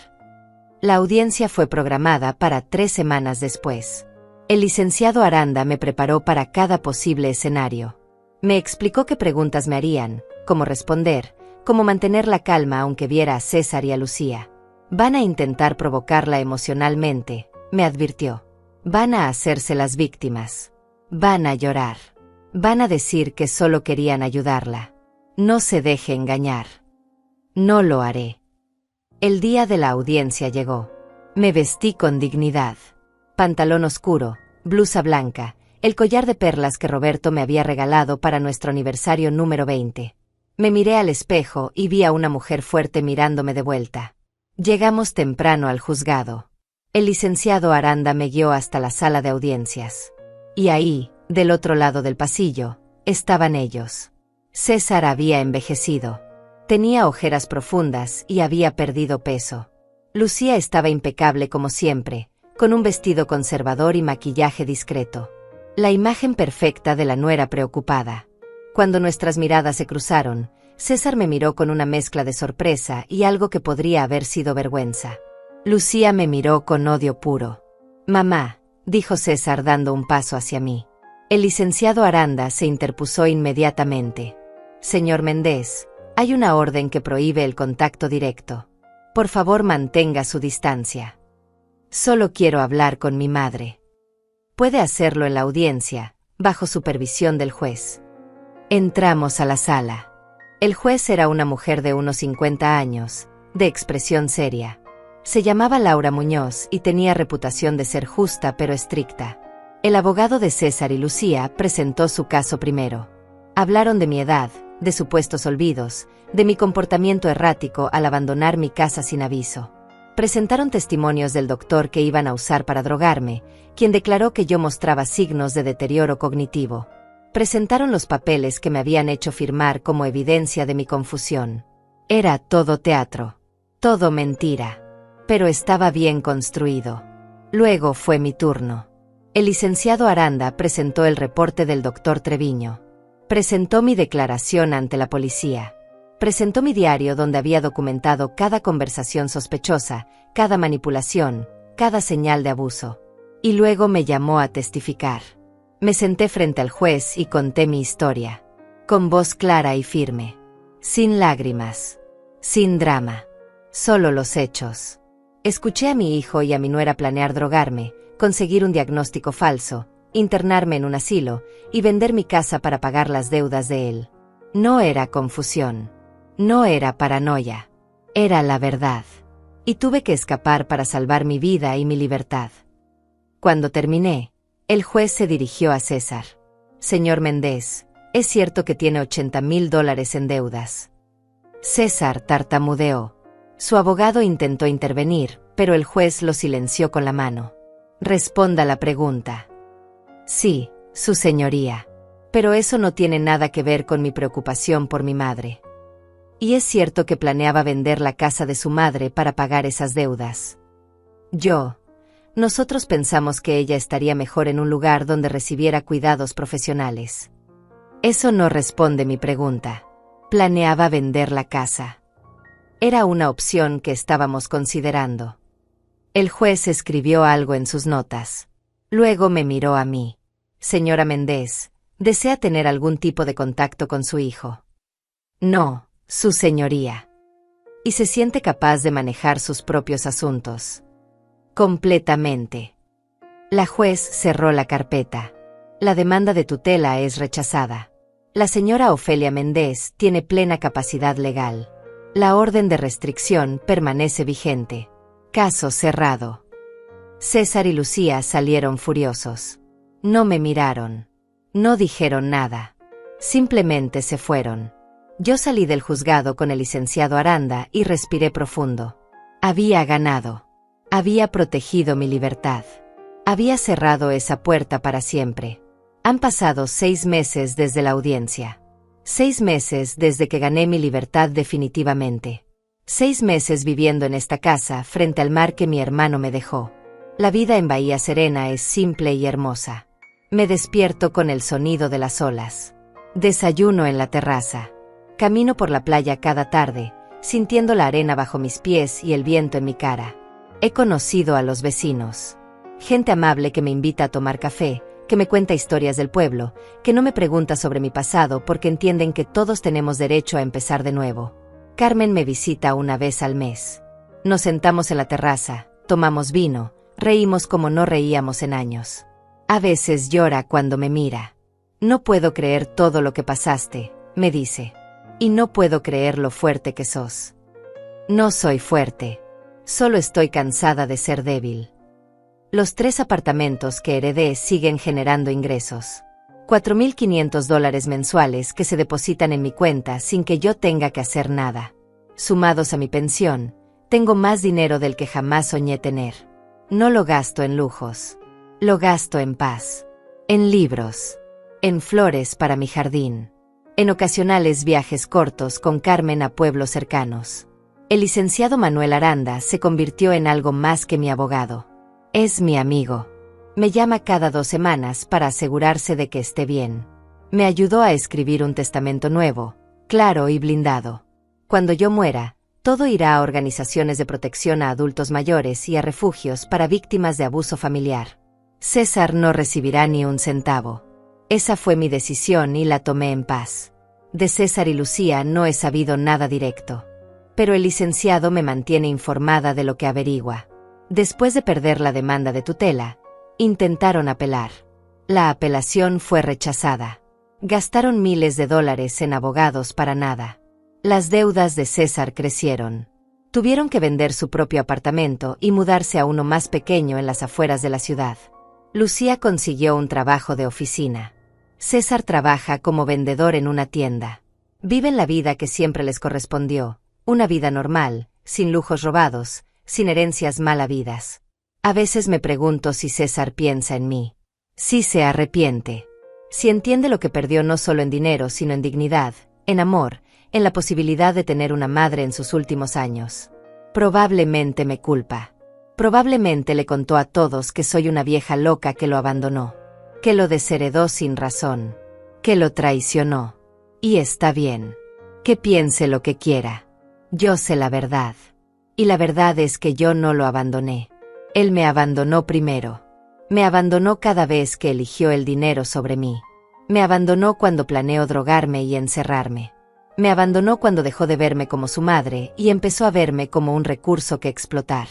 La audiencia fue programada para 3 semanas después. El licenciado Aranda me preparó para cada posible escenario. Me explicó qué preguntas me harían, cómo responder, cómo mantener la calma aunque viera a César y a Lucía. Van a intentar provocarla emocionalmente, me advirtió. Van a hacerse las víctimas. Van a llorar. Van a decir que solo querían ayudarla. No se deje engañar. No lo haré. El día de la audiencia llegó. Me vestí con dignidad. Pantalón oscuro, blusa blanca, el collar de perlas que Roberto me había regalado para nuestro aniversario número 20. Me miré al espejo y vi a una mujer fuerte mirándome de vuelta. Llegamos temprano al juzgado. El licenciado Aranda me guió hasta la sala de audiencias. Y ahí, del otro lado del pasillo, estaban ellos. César había envejecido. Tenía ojeras profundas y había perdido peso. Lucía estaba impecable como siempre, con un vestido conservador y maquillaje discreto. La imagen perfecta de la nuera preocupada. Cuando nuestras miradas se cruzaron, César me miró con una mezcla de sorpresa y algo que podría haber sido vergüenza. Lucía me miró con odio puro. «Mamá», dijo César dando un paso hacia mí. El licenciado Aranda se interpuso inmediatamente. «Señor Méndez, hay una orden que prohíbe el contacto directo». Por favor, mantenga su distancia. Solo quiero hablar con mi madre. Puede hacerlo en la audiencia, bajo supervisión del juez. Entramos a la sala. El juez era una mujer de unos 50 años, de expresión seria. Se llamaba Laura Muñoz y tenía reputación de ser justa pero estricta. El abogado de César y Lucía presentó su caso primero. Hablaron de mi edad, de supuestos olvidos, de mi comportamiento errático al abandonar mi casa sin aviso. Presentaron testimonios del doctor que iban a usar para drogarme, quien declaró que yo mostraba signos de deterioro cognitivo. Presentaron los papeles que me habían hecho firmar como evidencia de mi confusión. Era todo teatro, todo mentira, pero estaba bien construido. Luego fue mi turno. El licenciado Aranda presentó el reporte del doctor Treviño. Presentó mi declaración ante la policía. Presentó mi diario donde había documentado cada conversación sospechosa, cada manipulación, cada señal de abuso. Y luego me llamó a testificar. Me senté frente al juez y conté mi historia. Con voz clara y firme. Sin lágrimas. Sin drama. Solo los hechos. Escuché a mi hijo y a mi nuera planear drogarme, conseguir un diagnóstico falso, internarme en un asilo y vender mi casa para pagar las deudas de él. No era confusión. No era paranoia. Era la verdad. Y tuve que escapar para salvar mi vida y mi libertad. Cuando terminé, el juez se dirigió a César. Señor Méndez, es cierto que tiene $80,000 en deudas. César tartamudeó. Su abogado intentó intervenir, pero el juez lo silenció con la mano. Responda la pregunta. Sí, su señoría. Pero eso no tiene nada que ver con mi preocupación por mi madre. Y es cierto que planeaba vender la casa de su madre para pagar esas deudas. Nosotros pensamos que ella estaría mejor en un lugar donde recibiera cuidados profesionales. Eso no responde mi pregunta. Planeaba vender la casa. Era una opción que estábamos considerando. El juez escribió algo en sus notas. Luego me miró a mí. Señora Méndez, ¿desea tener algún tipo de contacto con su hijo? No, su señoría. ¿Y se siente capaz de manejar sus propios asuntos? Completamente. La juez cerró la carpeta. La demanda de tutela es rechazada. La señora Ofelia Méndez tiene plena capacidad legal. La orden de restricción permanece vigente. Caso cerrado. César y Lucía salieron furiosos. No me miraron. No dijeron nada. Simplemente se fueron. Yo salí del juzgado con el licenciado Aranda y respiré profundo. Había ganado. Había protegido mi libertad. Había cerrado esa puerta para siempre. Han pasado 6 meses desde la audiencia. 6 meses desde que gané mi libertad definitivamente. 6 meses viviendo en esta casa frente al mar que mi hermano me dejó. La vida en Bahía Serena es simple y hermosa. Me despierto con el sonido de las olas. Desayuno en la terraza. Camino por la playa cada tarde, sintiendo la arena bajo mis pies y el viento en mi cara. He conocido a los vecinos. Gente amable que me invita a tomar café, que me cuenta historias del pueblo, que no me pregunta sobre mi pasado porque entienden que todos tenemos derecho a empezar de nuevo. Carmen me visita una vez al mes. Nos sentamos en la terraza, tomamos vino, reímos como no reíamos en años. A veces llora cuando me mira. No puedo creer todo lo que pasaste, me dice. Y no puedo creer lo fuerte que sos. No soy fuerte. Solo estoy cansada de ser débil. Los 3 apartamentos que heredé siguen generando ingresos. $4,500 mensuales que se depositan en mi cuenta sin que yo tenga que hacer nada. Sumados a mi pensión, tengo más dinero del que jamás soñé tener. No lo gasto en lujos. Lo gasto en paz. En libros. En flores para mi jardín. En ocasionales viajes cortos con Carmen a pueblos cercanos. El licenciado Manuel Aranda se convirtió en algo más que mi abogado. Es mi amigo. Me llama cada 2 semanas para asegurarse de que esté bien. Me ayudó a escribir un testamento nuevo, claro y blindado. Cuando yo muera, todo irá a organizaciones de protección a adultos mayores y a refugios para víctimas de abuso familiar. César no recibirá ni un centavo. Esa fue mi decisión y la tomé en paz. De César y Lucía no he sabido nada directo. pero el licenciado me mantiene informada de lo que averigua. Después de perder la demanda de tutela, intentaron apelar. La apelación fue rechazada. Gastaron miles de dólares en abogados para nada. Las deudas de César crecieron. Tuvieron que vender su propio apartamento y mudarse a uno más pequeño en las afueras de la ciudad. Lucía consiguió un trabajo de oficina. César trabaja como vendedor en una tienda. Viven la vida que siempre les correspondió, una vida normal, sin lujos robados, sin herencias mal habidas. A veces me pregunto si César piensa en mí. Si se arrepiente. Si entiende lo que perdió no solo en dinero, sino en dignidad, en amor, en la posibilidad de tener una madre en sus últimos años. Probablemente me culpa. Probablemente le contó a todos que soy una vieja loca que lo abandonó, que lo desheredó sin razón, que lo traicionó. Y está bien. Que piense lo que quiera. Yo sé la verdad. Y la verdad es que yo no lo abandoné. Él me abandonó primero. Me abandonó cada vez que eligió el dinero sobre mí. Me abandonó cuando planeó drogarme y encerrarme. Me abandonó cuando dejó de verme como su madre y empezó a verme como un recurso que explotar.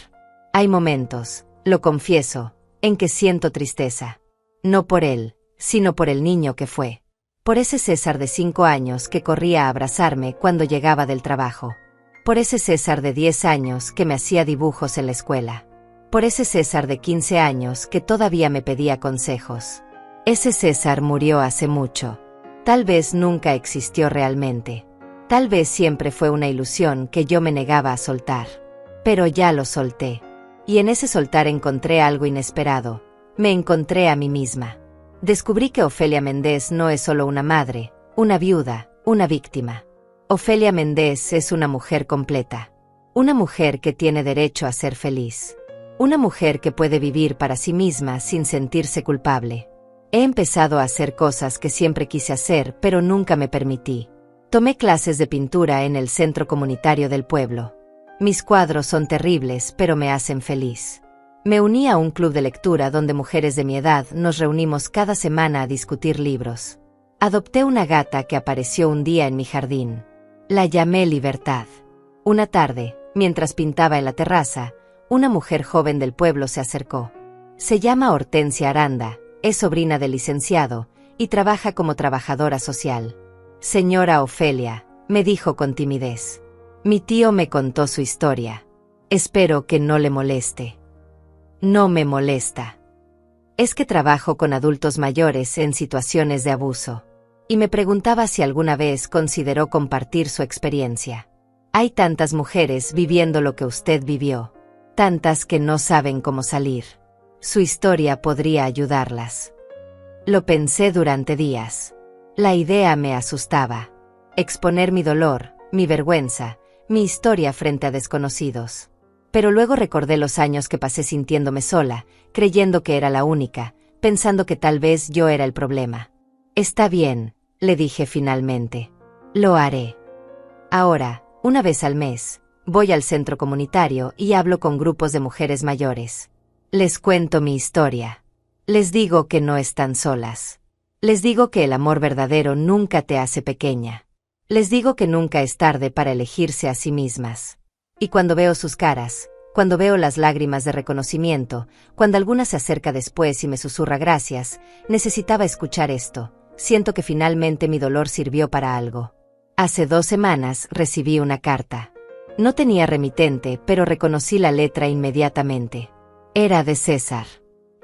Hay momentos, lo confieso, en que siento tristeza. No por él, sino por el niño que fue. Por ese César de 5 años que corría a abrazarme cuando llegaba del trabajo. Por ese César de 10 años que me hacía dibujos en la escuela. Por ese César de 15 años que todavía me pedía consejos. Ese César murió hace mucho. Tal vez nunca existió realmente. Tal vez siempre fue una ilusión que yo me negaba a soltar. Pero ya lo solté. Y en ese soltar encontré algo inesperado. Me encontré a mí misma. Descubrí que Ofelia Méndez no es solo una madre, una viuda, una víctima. Ofelia Méndez es una mujer completa. Una mujer que tiene derecho a ser feliz. Una mujer que puede vivir para sí misma sin sentirse culpable. He empezado a hacer cosas que siempre quise hacer, pero nunca me permití. Tomé clases de pintura en el centro comunitario del pueblo. Mis cuadros son terribles, pero me hacen feliz. Me uní a un club de lectura donde mujeres de mi edad nos reunimos cada semana a discutir libros. Adopté una gata que apareció un día en mi jardín. La llamé Libertad. Una tarde, mientras pintaba en la terraza, una mujer joven del pueblo se acercó. Se llama Hortensia Aranda, es sobrina del licenciado, y trabaja como trabajadora social. Señora Ofelia, me dijo con timidez. Mi tío me contó su historia. Espero que no le moleste. No me molesta. Es que trabajo con adultos mayores en situaciones de abuso. Y me preguntaba si alguna vez consideró compartir su experiencia. Hay tantas mujeres viviendo lo que usted vivió. Tantas que no saben cómo salir. Su historia podría ayudarlas. Lo pensé durante días. La idea me asustaba. Exponer mi dolor, mi vergüenza, mi historia frente a desconocidos. Pero luego recordé los años que pasé sintiéndome sola, creyendo que era la única, pensando que tal vez yo era el problema. Está bien, le dije finalmente. Lo haré. Ahora, una vez al mes, voy al centro comunitario y hablo con grupos de mujeres mayores. Les cuento mi historia. Les digo que no están solas. Les digo que el amor verdadero nunca te hace pequeña. Les digo que nunca es tarde para elegirse a sí mismas. Y cuando veo sus caras, cuando veo las lágrimas de reconocimiento, cuando alguna se acerca después y me susurra gracias, necesitaba escuchar esto. Siento que finalmente mi dolor sirvió para algo. Hace 2 semanas recibí una carta. No tenía remitente, pero reconocí la letra inmediatamente. Era de César.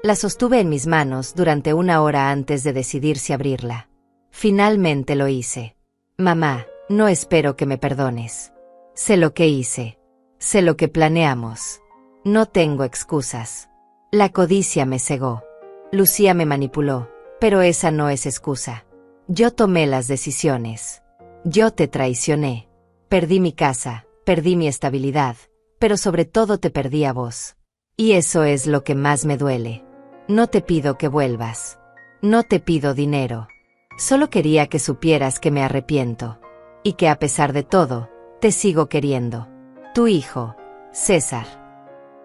La sostuve en mis manos durante 1 hora antes de decidir si abrirla. Finalmente lo hice. Mamá, no espero que me perdones. Sé lo que hice. Sé lo que planeamos. No tengo excusas. La codicia me cegó. Lucía me manipuló, pero esa no es excusa. Yo tomé las decisiones. Yo te traicioné. Perdí mi casa, perdí mi estabilidad, pero sobre todo te perdí a vos. Y eso es lo que más me duele. No te pido que vuelvas. No te pido dinero. Solo quería que supieras que me arrepiento. Y que a pesar de todo, te sigo queriendo. Tu hijo, César.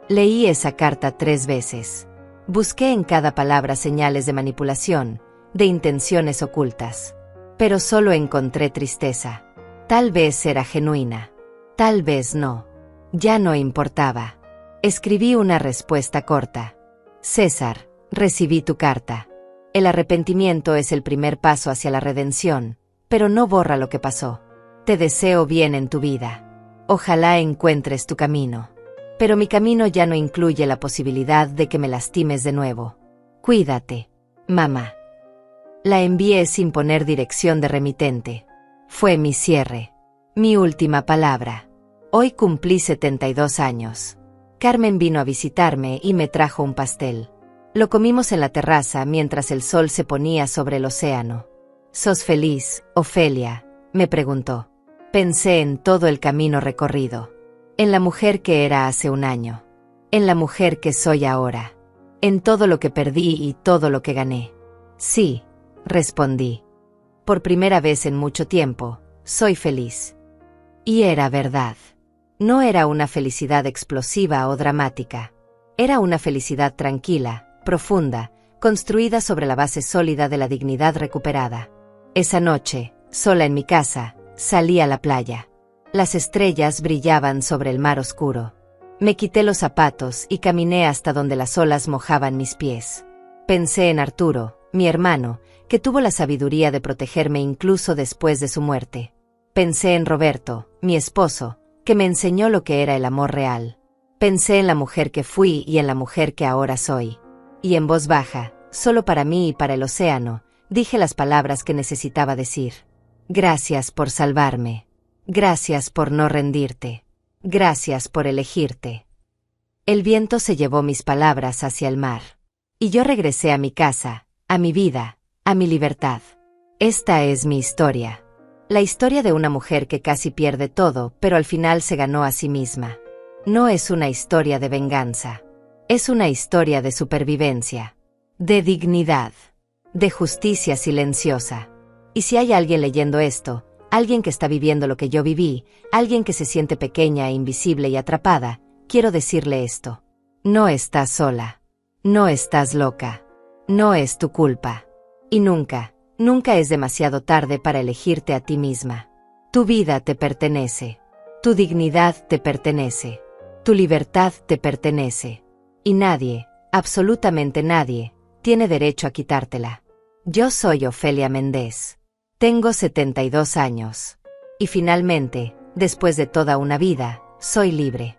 Leí esa carta 3 veces. Busqué en cada palabra señales de manipulación, de intenciones ocultas. Pero solo encontré tristeza. Tal vez era genuina. Tal vez no. Ya no importaba. Escribí una respuesta corta. César, recibí tu carta. El arrepentimiento es el primer paso hacia la redención, pero no borra lo que pasó. Te deseo bien en tu vida. Ojalá encuentres tu camino. Pero mi camino ya no incluye la posibilidad de que me lastimes de nuevo. Cuídate, mamá. La envié sin poner dirección de remitente. Fue mi cierre. Mi última palabra. Hoy cumplí 72 años. Carmen vino a visitarme y me trajo un pastel. Lo comimos en la terraza mientras el sol se ponía sobre el océano. ¿Sos feliz, Ofelia?, me preguntó. Pensé en todo el camino recorrido. En la mujer que era hace un año. En la mujer que soy ahora. En todo lo que perdí y todo lo que gané. Sí, respondí. Por primera vez en mucho tiempo, soy feliz. Y era verdad. No era una felicidad explosiva o dramática. Era una felicidad tranquila, profunda, construida sobre la base sólida de la dignidad recuperada. Esa noche, sola en mi casa, salí a la playa. Las estrellas brillaban sobre el mar oscuro. Me quité los zapatos y caminé hasta donde las olas mojaban mis pies. Pensé en Arturo, mi hermano, que tuvo la sabiduría de protegerme incluso después de su muerte. Pensé en Roberto, mi esposo, que me enseñó lo que era el amor real. Pensé en la mujer que fui y en la mujer que ahora soy. Y en voz baja, solo para mí y para el océano, dije las palabras que necesitaba decir. Gracias por salvarme. Gracias por no rendirte. Gracias por elegirte. El viento se llevó mis palabras hacia el mar. Y yo regresé a mi casa, a mi vida, a mi libertad. Esta es mi historia. La historia de una mujer que casi pierde todo, pero al final se ganó a sí misma. No es una historia de venganza. Es una historia de supervivencia, de dignidad, de justicia silenciosa. Y si hay alguien leyendo esto, alguien que está viviendo lo que yo viví, alguien que se siente pequeña e invisible y atrapada, quiero decirle esto. No estás sola. No estás loca. No es tu culpa. Y nunca, nunca es demasiado tarde para elegirte a ti misma. Tu vida te pertenece. Tu dignidad te pertenece. Tu libertad te pertenece. Y nadie, absolutamente nadie, tiene derecho a quitártela. Yo soy Ofelia Méndez. Tengo 72 años. Y finalmente, después de toda una vida, soy libre.